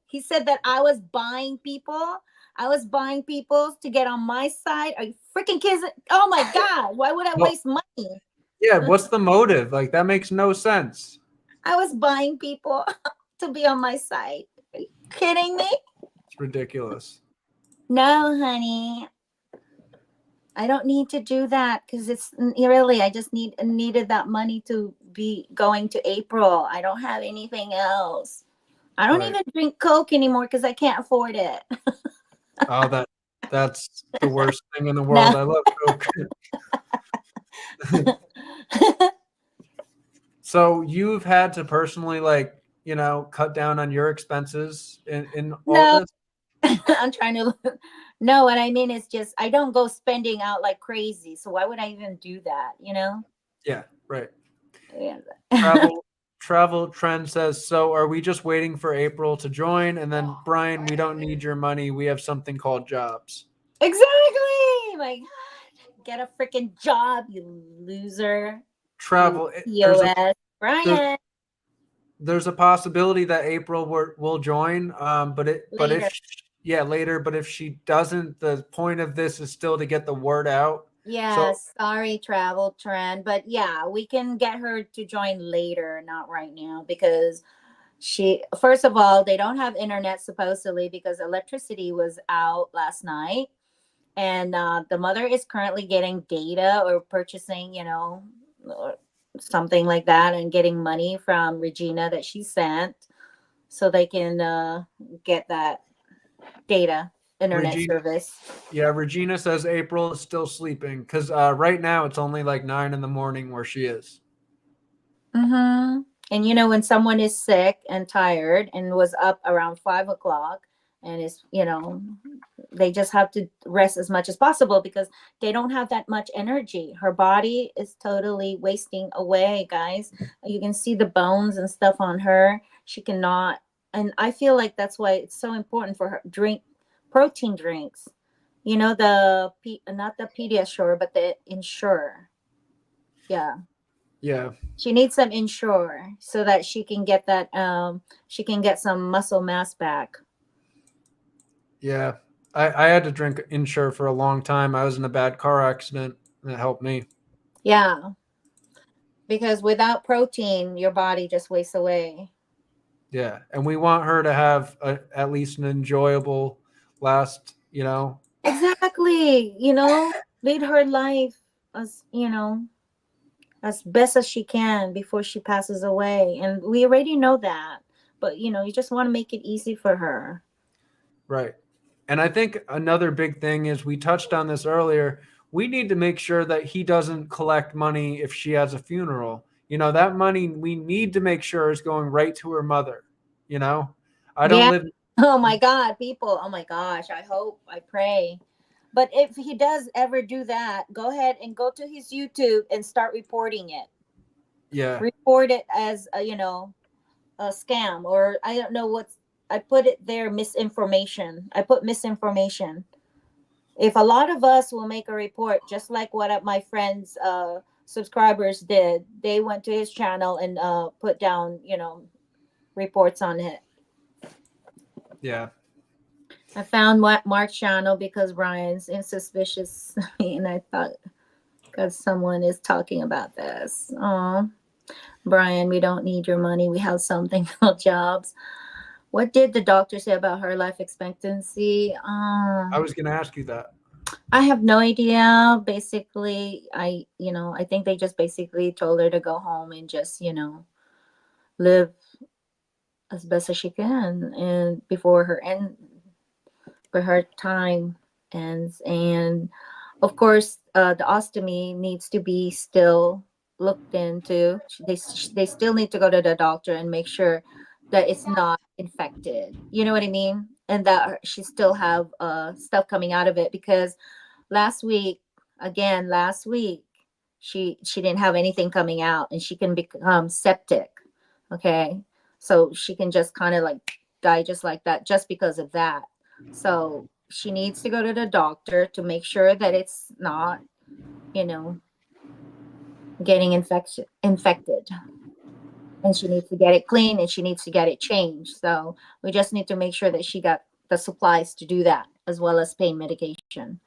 he said that I was buying people. I was buying people to get on my side. Are you freaking kidding? Oh my God. Why would I well, waste money? yeah. What's the motive? Like that makes no sense. I was buying people to be on my side. Are you kidding me? It's ridiculous. No, honey. I don't need to do that because it's really, I just needed that money to be going to April. I don't have anything else. I don't Right. even drink Coke anymore because I can't afford it. Oh, that's the worst thing in the No. world. I love Coke. So you've had to personally, like, cut down on your expenses in all No, this? I'm trying to. No, what I mean is just I don't go spending out like crazy. So why would I even do that? Yeah, right. Yeah. Travel Trend says, so are we just waiting for April to join? And then Bryan, we don't need your money. We have something called jobs. Exactly. Like, get a freaking job, you loser. Travel. You There's POS. Brian. there's a possibility that April will join. But Later. if yeah, later. But if she doesn't, the point of this is still to get the word out. Yeah, So sorry, Travel Trend. But yeah, we can get her to join later, not right now, because first of all, they don't have internet supposedly because electricity was out last night. And the mother is currently getting data or purchasing, or something like that, and getting money from Regina that she sent so they can get that data internet Regina, service. yeah, Regina says April is still sleeping because right now it's only like 9 in the morning where she is. Mm-hmm. And when someone is sick and tired and was up around 5 o'clock and it's, they just have to rest as much as possible because they don't have that much energy. Her body is totally wasting away, guys. You can see the bones and stuff on her. She cannot, and I feel like that's why it's so important for her drink protein drinks. Not the Pediasure, but the Ensure. Yeah. Yeah. She needs some Ensure so that she can get that she can get some muscle mass back. Yeah. I had to drink Ensure for a long time. I was in a bad car accident and it helped me. Yeah. Because without protein, your body just wastes away. Yeah. And we want her to have at least an enjoyable last, Exactly. Lead her life as, as best as she can before she passes away. And we already know that. But, you just want to make it easy for her. Right. And I think another big thing is we touched on this earlier. We need to make sure that he doesn't collect money if she has a funeral. That money we need to make sure is going right to her mother. I don't Yeah. live. Oh my God, people. Oh my gosh. I hope, I pray. But if he does ever do that, go ahead and go to his YouTube and start reporting it. Yeah. Report it as a scam, or I don't know what's. I put it there, misinformation. I put misinformation. If a lot of us will make a report, just like what my friends subscribers did, they went to his channel and put down reports on it. Yeah. I found Mark's channel because Brian's insuspicious, and I thought, because someone is talking about this. Oh, Brian, we don't need your money. We have something called jobs. What did the doctor say about her life expectancy? I was going to ask you that. I have no idea. Basically, I think they just basically told her to go home and just, live as best as she can and before her time ends. And of course, the ostomy needs to be still looked into. They still need to go to the doctor and make sure that it's not infected. You know what I mean? And that she still have stuff coming out of it because last week, she didn't have anything coming out, and she can become septic. Okay, so she can just kind of like die just like that, just because of that. So she needs to go to the doctor to make sure that it's not, you know, getting infected. And she needs to get it clean and she needs to get it changed. So we just need to make sure that she got the supplies to do that, as well as pain medication.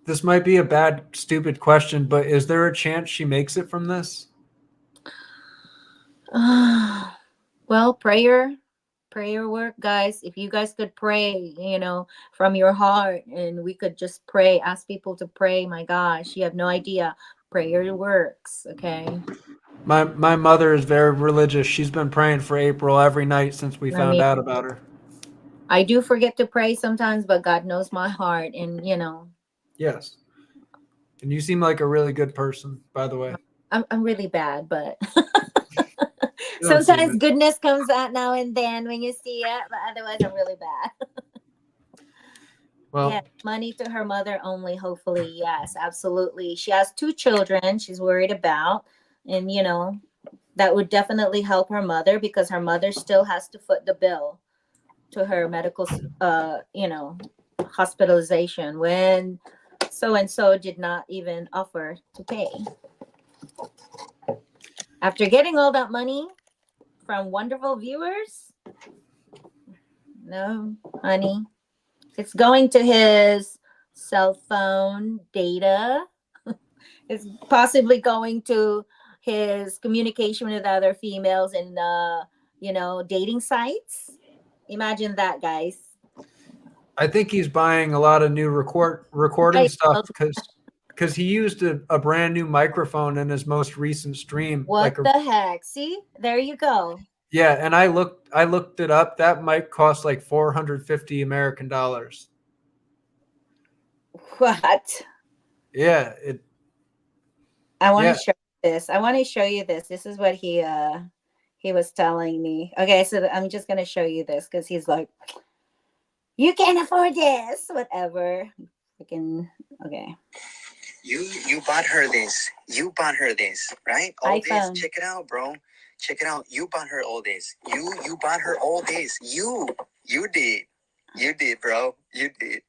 This might be a bad, stupid question, but is there a chance she makes it from this? Well, prayer work, guys. If you guys could pray, from your heart, and we could just pray, ask people to pray. My gosh, you have no idea. Prayer works. Okay. My mother is very religious. She's been praying for April every night since we I found mean, out about her. I do forget to pray sometimes, but God knows my heart, and Yes. And you seem like a really good person, by the way. I'm really bad, but You don't seem sometimes it. goodness comes out now and then when you see it, but otherwise I'm really bad. Well, Yeah, money to her mother only, hopefully. Yes, absolutely. She has 2 children she's worried about, and that would definitely help her mother because her mother still has to foot the bill to her medical hospitalization when so and so did not even offer to pay. After getting all that money from wonderful viewers, no, honey. It's going to his cell phone data. It's possibly going to his communication with other females in dating sites. Imagine that, guys. I think he's buying a lot of new recording I stuff know. because he used a brand new microphone in his most recent stream. What the heck? See, there you go. Yeah, and I looked it up. That mic cost like 450 American dollars. What? Yeah, I want to yeah. show you this. I want to show you this. This is what he was telling me. Okay, so I'm just gonna show you this because he's like, You can't afford this. Whatever. Freaking okay. You bought her this. You bought her this, right? All this. iPhone. Check it out, bro. Check it out. You bought her all this. You bought her all this. You did. You did, bro. You did.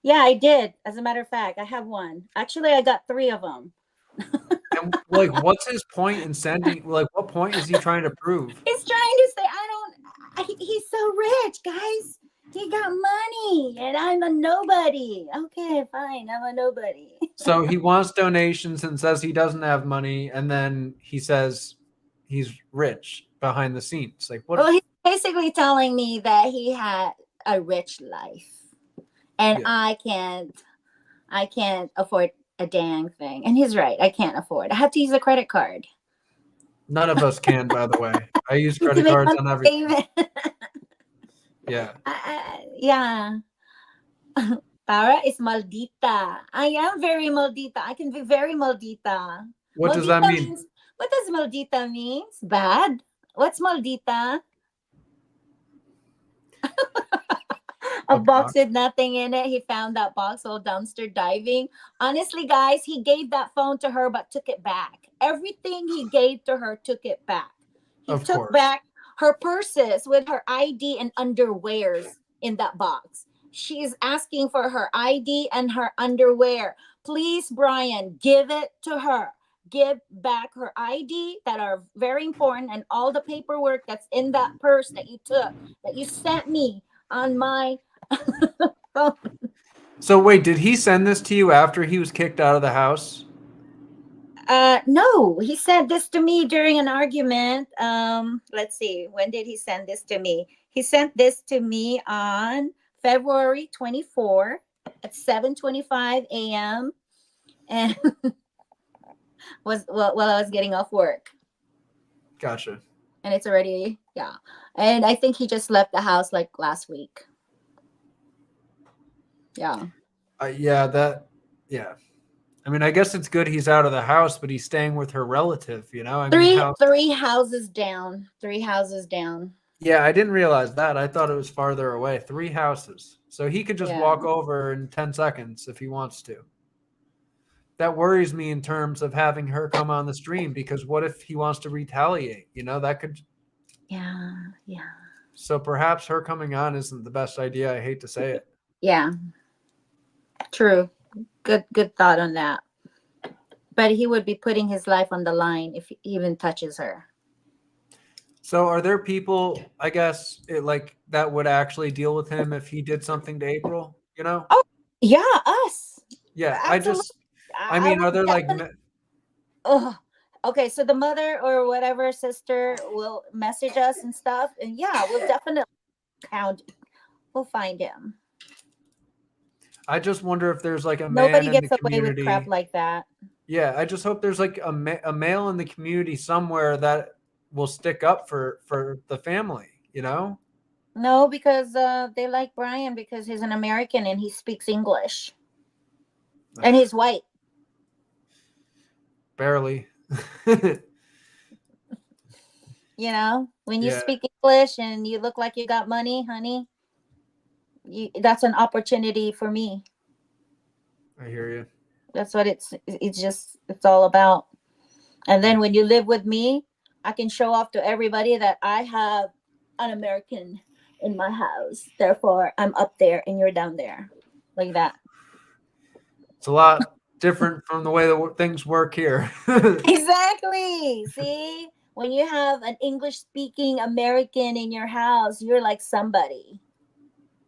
Yeah, I did. As a matter of fact, I have one. Actually, I got 3 of them. And like, what's his point in sending? Like, what point is he trying to prove? He's trying to say, he's so rich, guys. He got money and I'm a nobody. Okay, fine. I'm a nobody. So he wants donations and says he doesn't have money, and then he says he's rich behind the scenes. Like, what? Well, he's basically telling me that he had a rich life and Yeah. I can't afford a dang thing. And he's right. I can't afford. I have to use a credit card. None of us can, by the way. I use To credit make cards monthly on everything. payment. Yeah. Yeah. Tara is maldita. I am very maldita. I can be very maldita. What does that Maldita mean? means, what does maldita means? Bad? What's maldita? A A box box? with nothing in it. He found that box while dumpster diving. Honestly, guys, he gave that phone to her but took it back. Everything he gave to her took it back. He Of took course. back her purses with her ID and underwears in that box. She is asking for her ID and her underwear. Please, Bryan, give it to her. Give back her ID that are very important and all the paperwork that's in that purse that you took, that you sent me on my phone. So wait, did he send this to you after he was kicked out of the house? No, he sent this to me during an argument. Let's see, when did he send this to me? He sent this to me on February 24 at 7:25 a.m. and was while I was getting off work. Gotcha. And it's already, yeah. And I think he just left the house like last week. Yeah. Yeah. I mean, I guess it's good he's out of the house, but he's staying with her relative, you know? I mean, Three houses down. 3 houses down. yeah, I didn't realize that. I thought it was farther away. 3 houses. So he could just Yeah. walk over in 10 seconds if he wants to. That worries me in terms of having her come on the stream, because what if he wants to retaliate? You know, that could. Yeah. Yeah. So perhaps her coming on isn't the best idea. I hate to say it. Yeah. True. Good thought on that. But he would be putting his life on the line if he even touches her. So are there people, I guess, like that would actually deal with him if he did something to April, you know? Oh, yeah, us. Yeah, Absolutely. I mean, are there like, oh, okay, so the mother or whatever sister will message us and stuff, and yeah, we'll definitely we'll find him. I just wonder if there's like a Nobody man in gets the away with community. crap like that. Yeah, I just hope there's like a male in the community somewhere that will stick up for the family, you know? No, because they like Bryan because he's an American and he speaks English. And he's white. Barely. You know, when you Yeah. speak English and you look like you got money, honey, that's an opportunity for me. I hear you. That's what it's all about. And then when you live with me, I can show off to everybody that I have an American in my house. Therefore, I'm up there and you're down there. Like that. It's a lot different from the way that things work here. Exactly. See, when you have an English speaking American in your house, you're like somebody.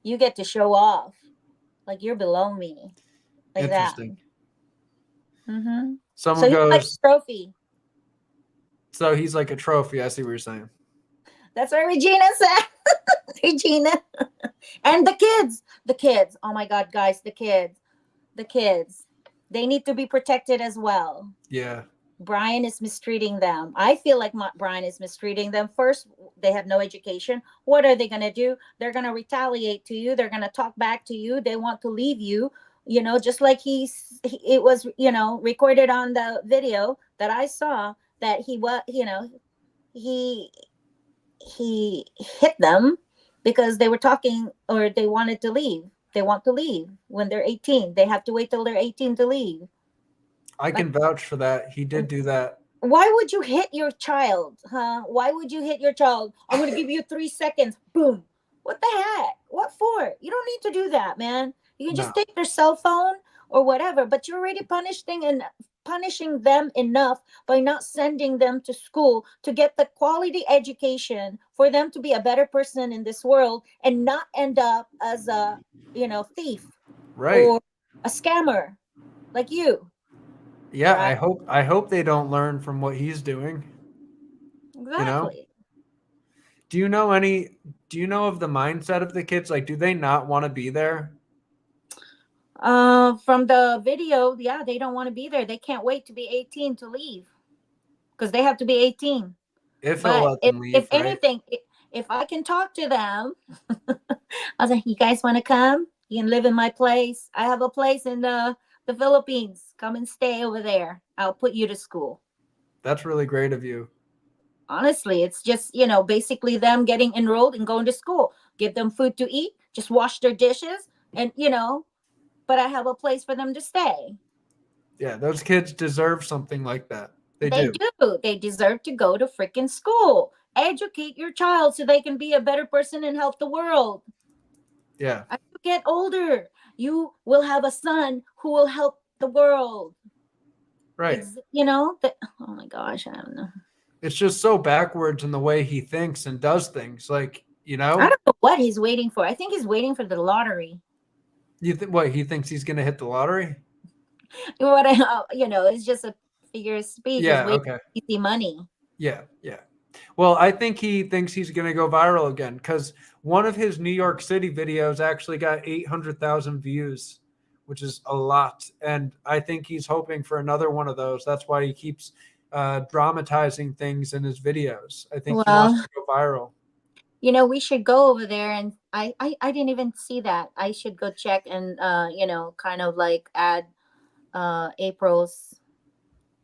You get to show off. Like you're below me. Like Interesting. that. Mm-hmm. Someone So he's goes, like a trophy. so he's like a trophy. I see what you're saying. That's what Regina said. Regina. And the kids. Oh my God, guys, the kids. They need to be protected as well. Yeah. Bryan is mistreating them. I feel like Bryan is mistreating them. First, they have no education. What are they going to do? They're going to retaliate to you. They're going to talk back to you. They want to leave you, you know, just like it was, you know, recorded on the video that I saw that he hit them because they were talking, or they wanted to leave. They want to leave when they're 18. They have to wait till they're 18 to leave. I can vouch for that. He did do that. Why would you hit your child, huh? Why would you hit your child? I'm going to give you 3 seconds. Boom. What the heck? What for? You don't need to do that, man. You can just No. take their cell phone or whatever, but you're already punishing them enough by not sending them to school to get the quality education for them to be a better person in this world and not end up as a, thief Right. or a scammer like you. Yeah, Right? I hope they don't learn from what he's doing. Exactly. Do you know of the mindset of the kids? Like, do they not want to be there? From the video, yeah, they don't want to be there. They can't wait to be 18 to leave because they have to be 18. If he'll But let if them leave, if right? anything, if I can talk to them, I was like, you guys want to come? You can live in my place. I have a place in the Philippines. Come and stay over there. I'll put you to school. That's really great of you. Honestly, it's just, basically them getting enrolled and going to school. Give them food to eat, just wash their dishes, and but I have a place for them to stay. Yeah, those kids deserve something like that. They They do. do. They deserve to go to freaking school. Educate your child so they can be a better person and help the world. Yeah. As you get older, you will have a son who will help the world. Right. Oh my gosh, I don't know. It's just so backwards in the way he thinks and does things. Like, I don't know what he's waiting for. I think he's waiting for the lottery. you think what he thinks he's gonna hit the lottery? It's just a figure of speech. He's Yeah, waiting okay. for easy money. Yeah, yeah. Well, I think he thinks he's gonna go viral again because one of his New York City videos actually got 800,000 views, which is a lot. And I think he's hoping for another one of those. That's why he keeps dramatizing things in his videos. I think he wants Well, to go viral. we should go over there, and I didn't even see that. I should go check and kind of like add April's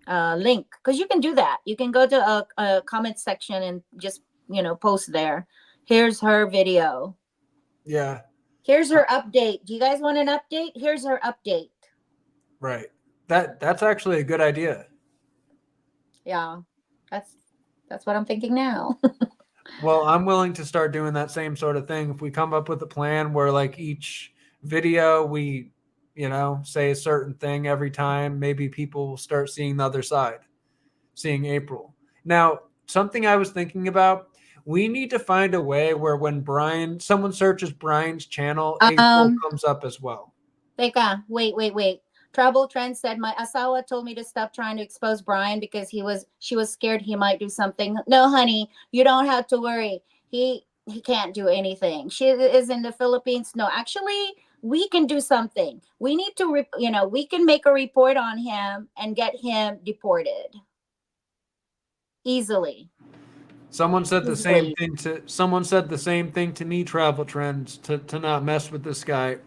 link, because you can do that. You can go to a comment section and just post there. Here's her video. Yeah, Here's her update. Do you guys want an update? Here's her update. right. That's actually a good idea. Yeah, that's what I'm thinking now. Well, I'm willing to start doing that same sort of thing. If we come up with a plan where like each video we, say a certain thing every time, maybe people will start seeing the other side, seeing April. Now, something I was thinking about, we need to find a way where when someone searches Brian's channel, April um comes up as well. Teka, wait. Travel Trend said my asawa told me to stop trying to expose Bryan because she was scared he might do something. No, honey, you don't have to worry. He can't do anything. She is in the Philippines. No, actually, we can do something. We need to we can make a report on him and get him deported easily. Someone said the same Easily. thing to me, Travel Trends, to not mess with this guy.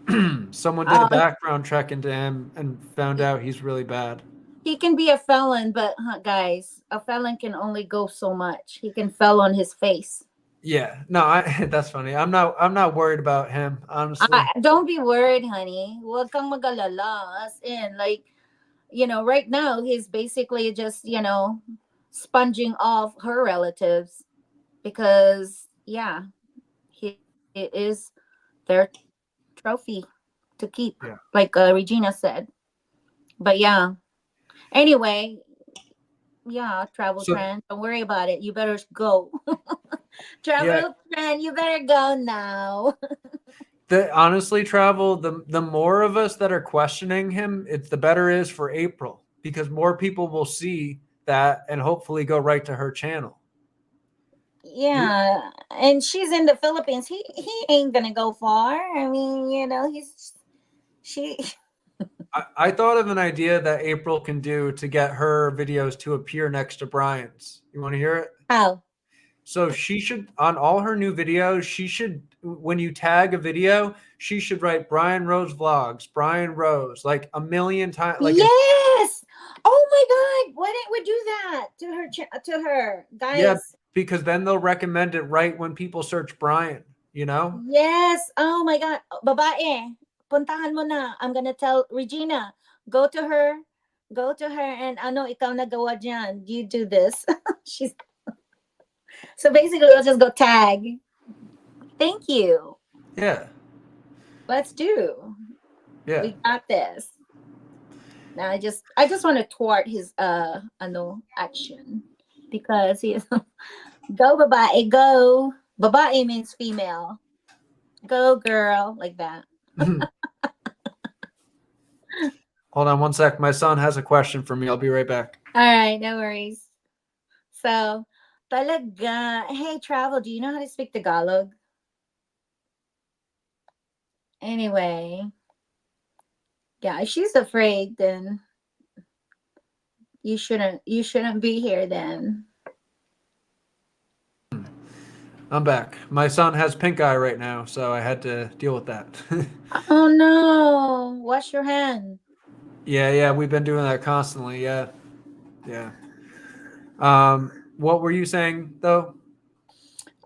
Someone did a Uh, background check into him and found out he's really bad. he can be a felon, but guys, a felon can only go so much. He can fell on his face. Yeah, no, that's funny. I'm not worried about him, honestly. Don't be worried, honey. Huwag kang mag-alala. As in, like, right now, he's basically just, sponging off her relatives because, yeah, he is their trophy to keep, Yeah. like Regina said. But yeah, anyway, yeah, Travel So Trend, don't worry about it. You better go. yeah, Travel Trend, you better go now. honestly, Travel, the more of us that are questioning him, it's the better it is for April because more people will see that and hopefully go right to her channel. Yeah, and she's in the Philippines. He ain't gonna go far. I mean, she. I thought of an idea that April can do to get her videos to appear next to Brian's. You want to hear it? How? So she should, on all her new videos, when you tag a video, she should write Brian Rose Vlogs, Brian Rose, like a million times. Yes. Oh my God! Why didn't we do that to her? To her, Yeah, guys. because then they'll recommend it right when people search Brian. you know? Yes. Oh my God. Babae, puntahan mo na. I'm gonna tell Regina, go to her, and ano, ikaw nagawa dyan. You do this. She's so basically we'll just go tag. Thank you. Yeah. Let's do. Yeah. We got this. Now I just want to thwart his ano action because he is go babae, go. Babae means female. Go girl, like that. Hold on one sec. My son has a question for me. I'll be right back. All right, no worries. So, talaga. Hey, Travel, do you know how to speak Tagalog? Anyway, yeah, if she's afraid, then you shouldn't be here then. I'm back. My son has pink eye right now, so I had to deal with that. Oh no. Wash your hand. Yeah, we've been doing that constantly. Yeah. What were you saying though?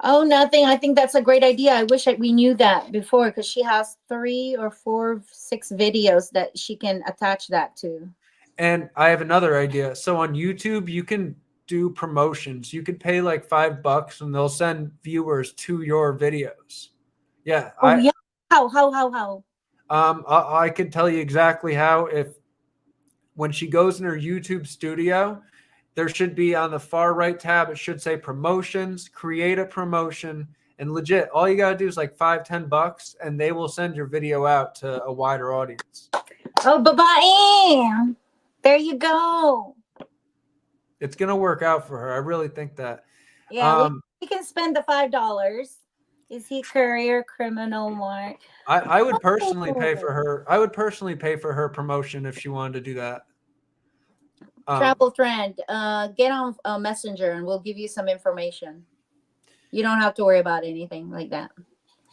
Oh, nothing. I think that's a great idea. I wish we knew that before because she has 3 or 4, 6 videos that she can attach that to. And I have another idea. So on YouTube, you can do promotions. You could pay like $5 and they'll send viewers to your videos. Yeah, Oh yeah. How? I could tell you exactly how. If when she goes in her YouTube studio, there should be on the far right tab, it should say promotions, create a promotion, and legit, all you gotta do is like $5-10 and they will send your video out to a wider audience. Oh, babae. There you go. It's gonna work out for her. I really think that. Yeah, we can spend the $5. Is he career criminal, Mark? I would personally pay for Oh. her. I would personally pay for her promotion if she wanted to do that. Travel friend, get on Messenger and we'll give you some information. You don't have to worry about anything like that.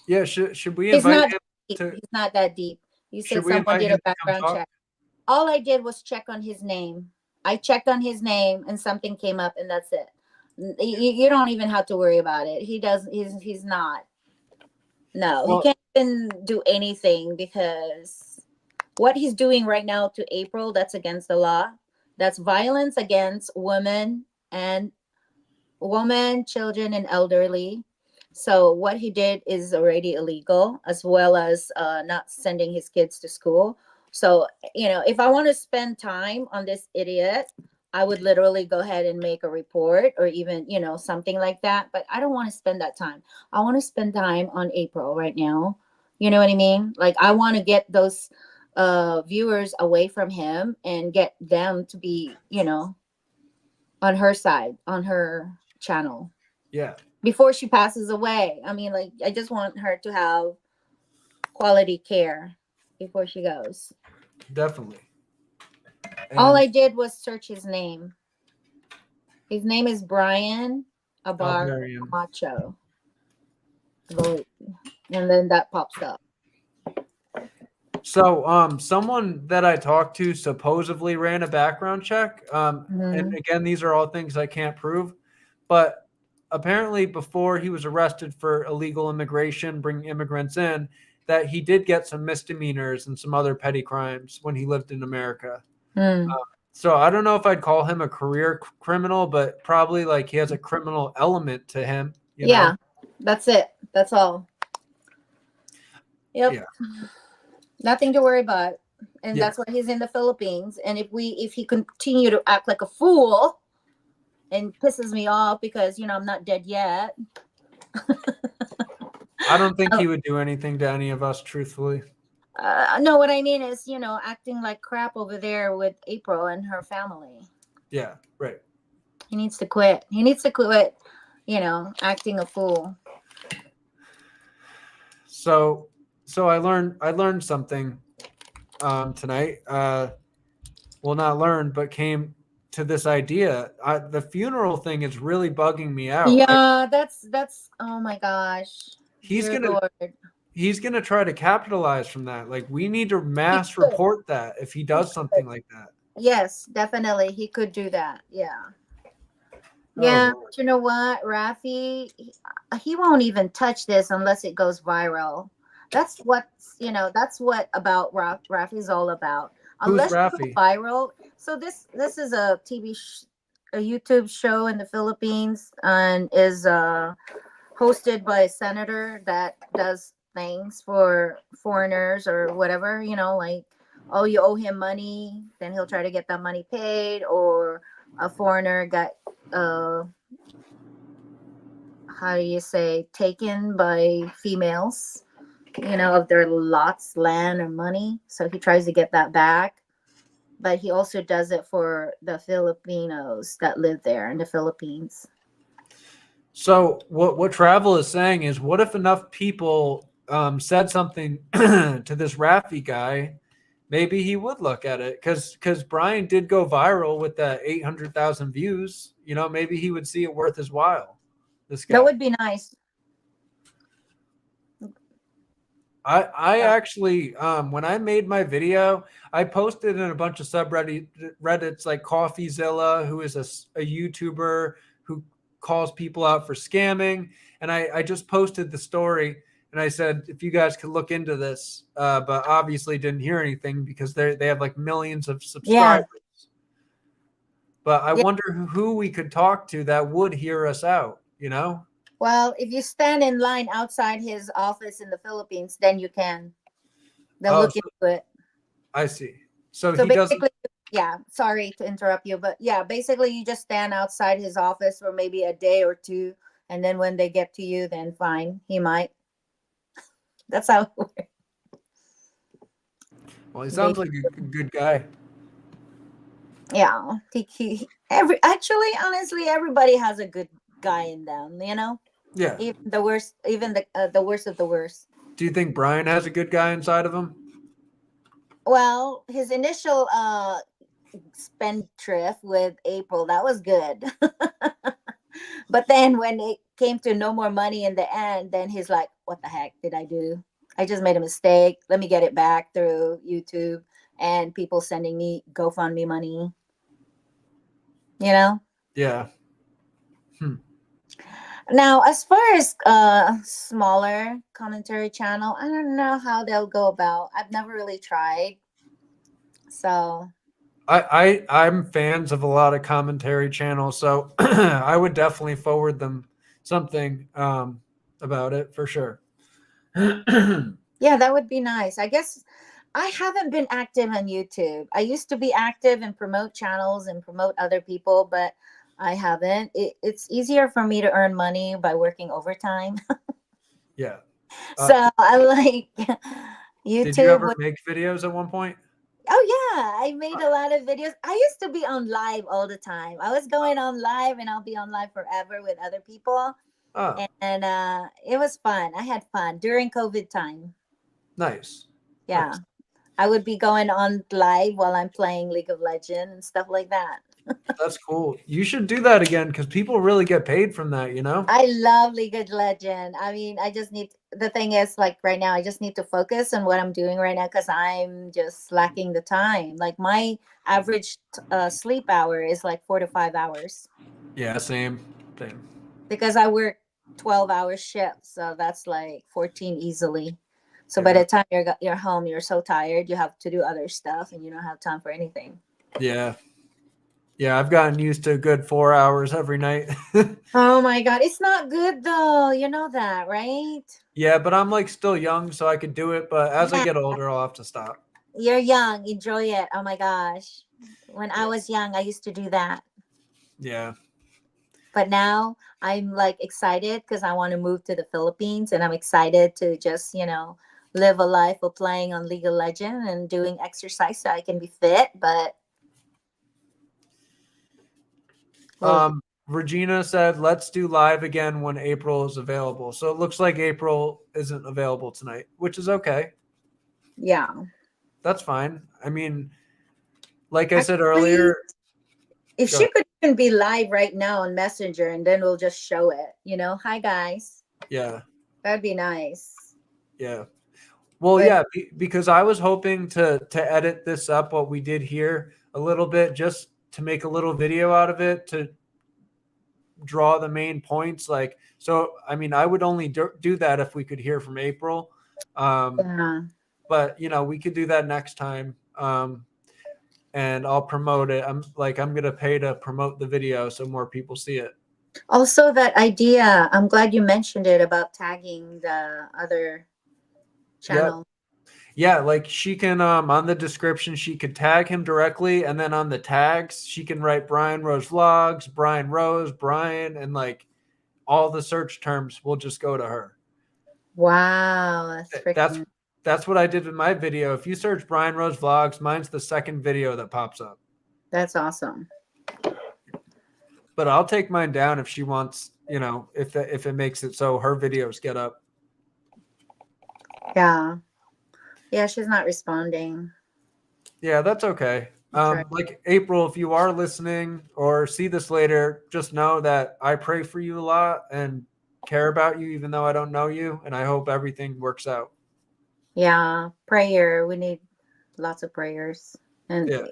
Yeah, should we He's invite not him deep. to? He's not that deep. You said Should we someone invite did him a to come background talk? check. All I did was check on his name. I checked on his name and something came up and that's it. You don't even have to worry about it. He's not. No, Well, he can't even do anything because what he's doing right now to April, that's against the law. That's violence against women, children, and elderly. So what he did is already illegal, as well as not sending his kids to school. So, if I want to spend time on this idiot, I would literally go ahead and make a report or even, something like that. But I don't want to spend that time. I want to spend time on April right now. You know what I mean? Like, I want to get those viewers away from him and get them to be, on her side, on her channel. yeah, Before she passes away. I mean, like, I just want her to have quality care before she goes. definitely. All And I did was search his name. His name is Bryan Abar Bulgarian. Macho. And then that pops up. So, someone that I talked to supposedly ran a background check. And again, these are all things I can't prove, but apparently, before he was arrested for illegal immigration, bringing immigrants in, that he did get some misdemeanors and some other petty crimes when he lived in America. So I don't know if I'd call him a career criminal, but probably like he has a criminal element to him. You know? That's it. That's all. Yep. Yeah. Nothing to worry about. And Yeah. that's why he's in the Philippines. And if he continue to act like a fool and pisses me off because, I'm not dead yet. I don't think he would do anything to any of us, truthfully. No, what I mean is, acting like crap over there with April and her family. Yeah, right. He needs to quit. He needs to quit, acting a fool. So I learned something tonight. Well, not learned, but came to this idea. The funeral thing is really bugging me out. Yeah, that's oh my gosh. He's Dear gonna Lord. he's gonna try to capitalize from that. Like, we need to mass report that if he does something like that. Yes, definitely. He could do that. Yeah. Yeah, Lord. but you know what, Rafi, he won't even touch this unless it goes viral. That's that's what about Rafi's all about. Who's Unless you go Rafi? viral. So this is a a YouTube show in the Philippines, and is hosted by a senator that does things for foreigners or whatever, like, oh, you owe him money, then he'll try to get that money paid, or a foreigner got uh how do you say, taken by females, of their lots, land, or money. So he tries to get that back. But he also does it for the Filipinos that live there in the Philippines. So what Travel is saying is, what if enough people said something to this Rafi guy? Maybe he would look at it, because Bryan did go viral with the 800,000 views. Maybe he would see it worth his while. This That guy. would be nice. I Yeah. actually, when I made my video, I posted in a bunch of Reddits like CoffeeZilla, who is a YouTuber who calls people out for scamming. And I just posted the story, and I said, if you guys could look into this, but obviously didn't hear anything because they have like millions of Yeah. subscribers. But I Yeah. wonder who we could talk to that would hear us out. Well, if you stand in line outside his office in the Philippines, then you can. They'll Oh, look into it. I see. So So he doesn't. basically, yeah, sorry to interrupt you, but yeah, basically you just stand outside his office for maybe a day or two, and then when they get to you, then fine, he might. That's how it works. Well, he They, sounds like a good guy. yeah, actually, honestly, everybody has a good guy in them. Yeah. Even the worst, even the worst of the worst. Do you think Bryan has a good guy inside of him? Well, his initial spendthrift with April, that was good. But then when it came to no more money in the end, then he's like, what the heck did I do? I just made a mistake. Let me get it back through YouTube and people sending me GoFundMe money. You know? Yeah. Hmm. Now, as far as smaller commentary channel, I don't know how they'll go about. I've never really tried. So I'm fans of a lot of commentary channels, so I would definitely forward them something about it for sure. yeah, that would be nice. I guess I haven't been active on YouTube. I used to be active and promote channels and promote other people, but I haven't. It's easier for me to earn money by working overtime. Yeah. So I like Did you YouTube. ever make videos at one point? Oh yeah, I made a lot of videos. I used to be on live all the time. I was going on live and I'll be on live forever with other people. Oh, And it was fun. I had fun during COVID time. nice. Yeah. Nice. I would be going on live while I'm playing League of Legends and stuff like that. That's cool. You should do that again because people really get paid from that. I love League of Legends. I mean, I just need, the thing is, like right now, I just need to focus on what I'm doing right now because I'm just lacking the time. Like my average sleep hour is like 4 to 5 hours Yeah, same. Same. because I work 12-hour shifts. So that's like 14 easily. So by Yeah. the time you're home, you're so tired, you have to do other stuff and you don't have time for anything. Yeah. Yeah, I've gotten used to a good 4 hours every night. Oh my God. It's not good though. You know that, right? Yeah, but I'm like still young, so I could do it. But as I Yeah. get older, I'll have to stop. You're young. Enjoy it. Oh my gosh. When I Yeah. was young, I used to do that. Yeah. But now I'm like excited because I want to move to the Philippines and I'm excited to just, live a life of playing on League of Legends and doing exercise so I can be fit. But we'll, Regina said, let's do live again when April is available. So it looks like April isn't available tonight, which is okay. yeah. That's fine. I mean, like I said Actually, earlier, if go she ahead. could even be live right now on Messenger and then we'll just show it, hi guys. Yeah. That'd be nice. Yeah. Well, But yeah, because I was hoping to edit this up, what we did here, a little bit, just to make a little video out of it, to draw the main points. Like, so, I mean, I would only do that if we could hear from April. Yeah. But, you know, we could do that next time. And I'll promote it. I'm going to pay to promote the video so more people see it. Also, that idea, I'm glad you mentioned it about tagging the other channel. Yeah, like she can on the description she could tag him directly, and then on the tags she can write Bryan Rose Vlogs, Bryan Rose, Bryan, and like all the search terms will just go to her. Wow, That's what I did with my video. If you search Bryan Rose Vlogs, mine's the second video that pops up. that's awesome. But I'll take mine down if she wants, you know, if it makes it so her videos get up. Yeah. Yeah, she's not responding. Yeah, that's okay. That's right. Like April, if you are listening or see this later, just know that I pray for you a lot and care about you, even though I don't know you, and I hope everything works out. Yeah, prayer. We need lots of prayers. Yeah.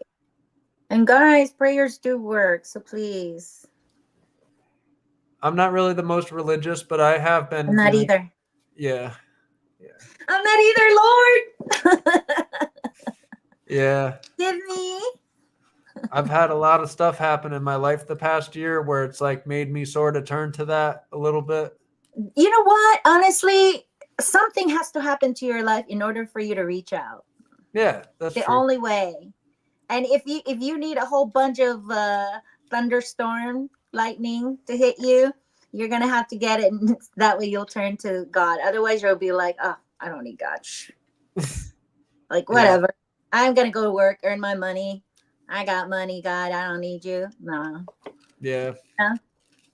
And guys, prayers do work, so please. I'm not really the most religious, but I have been I'm not feeling, either. yeah. I'm not either, Lord. Yeah. Give me. I've had a lot of stuff happen in my life the past year where it's like made me sort of turn to that a little bit. You know what? Honestly, something has to happen to your life in order for you to reach out. Yeah, that's The true. only way. And if you need a whole bunch of thunderstorm lightning to hit you, you're gonna have to get it, and that way you'll turn to God. Otherwise, you'll be like, "Oh, I don't need God." Like, whatever. I'm gonna go to work, earn my money. I got money, God. I don't need you. No. Yeah.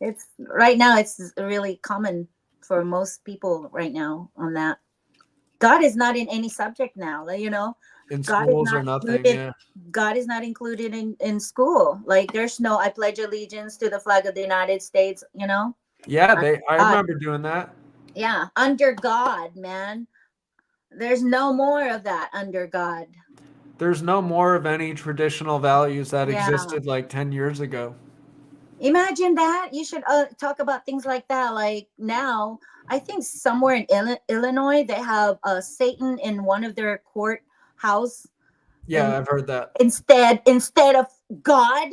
It's right now. It's really common for most people right now on that. God is not in any subject now. You know, In God is schools not or nothing. included. Yeah. God is not included in school. Like, there's no I pledge allegiance to the flag of the United States, you know? Yeah, I God. remember doing that. Yeah, under God, man. There's no more of that under God. There's no more of any traditional values that Yeah. existed like 10 years ago. Imagine that. You should talk about things like that. Like, now, I think somewhere in Illinois, they have Satan in one of their courthouse. Yeah, I've heard that. Instead of God.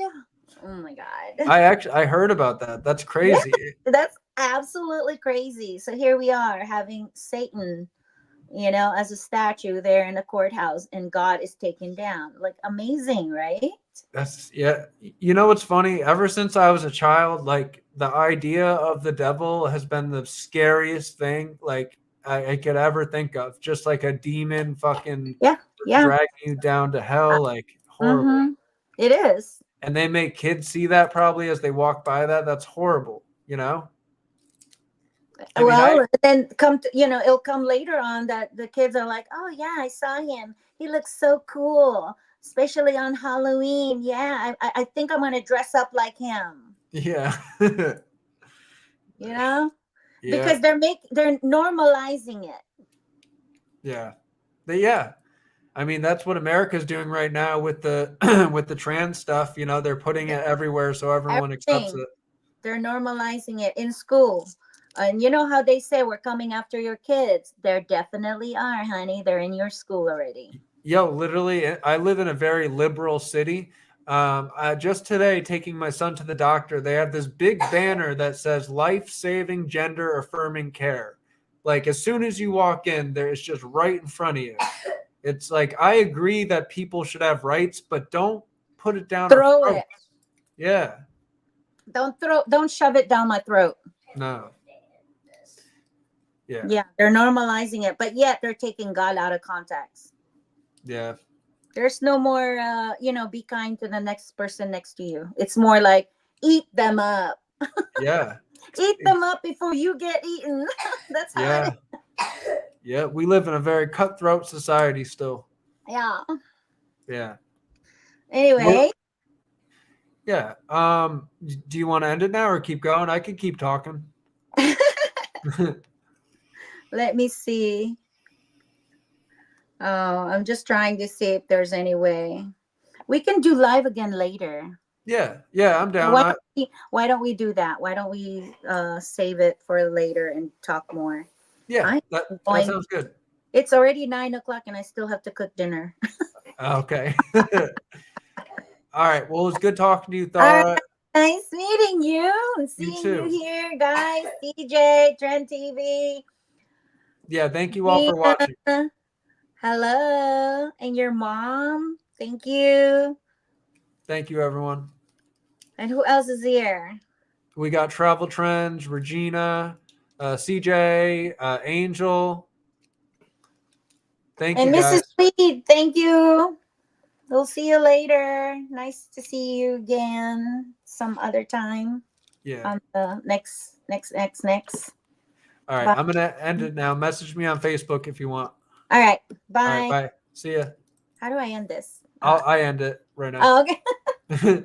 Oh my God. I heard about that. That's crazy. That's absolutely crazy. So here we are having Satan, you know, as a statue there in the courthouse, and God is taken down. Like, amazing, right? That's yeah. You know what's funny? Ever since I was a child, like the idea of the devil has been the scariest thing like I could ever think of. Just like a demon fucking Yeah. dragging you down to hell, like horrible. Mm-hmm. It is. And they make kids see that probably as they walk by that. That's horrible, you know? Then it'll come later on that the kids are like, oh yeah, I saw him. He looks so cool, especially on Halloween. Yeah, I think I'm gonna dress up like him. Yeah. You know, Yeah. because they're normalizing it. Yeah. Yeah. I mean, that's what America's doing right now with the with the trans stuff. You know, they're putting it everywhere so everyone accepts it. They're normalizing it in school. And you know how they say we're coming after your kids? There definitely are, honey. They're in your school already. Yo, literally, I live in a very liberal city. Just today, taking my son to the doctor, they have this big banner that says life-saving, gender-affirming care. Like, as soon as you walk in, it's just right in front of you. It's like, I agree that people should have rights, but don't put it down. Throw it. Yeah. Don't shove it down my throat. No. Yeah. Yeah, they're normalizing it, but yet they're taking God out of context. Yeah. There's no more, be kind to the next person next to you. It's more like, eat them up. Yeah. Eat them up before you get eaten. That's how Yeah. Yeah. We live in a very cutthroat society still. Yeah. Yeah. Anyway. Well, yeah. Do you want to end it now or keep going? I could keep talking. Let me see. Oh, I'm just trying to see if there's any way. We can do live again later. Yeah, I'm down. Why don't we do that? Why don't we save it for later and talk more? Yeah, I'm that going. sounds good. It's already 9 o'clock and I still have to cook dinner. Okay. All right. Well, it was good talking to you, All right. Thara. Nice meeting you and You seeing you too. here, guys. DJ, Trend TV. Yeah, thank you all for watching. Gina, hello. And your mom. Thank you. Thank you, everyone. And who else is here? We got Travel Trends, Regina, CJ, Angel. Thank you, And Mrs. guys. Sweet, thank you. We'll see you later. Nice to see you again some other time Yeah. on the next. All right. Bye. I'm going to end it now. Message me on Facebook if you want. All right. All Bye. right. Bye. See ya. How do I end this? I end it right now. Oh, okay.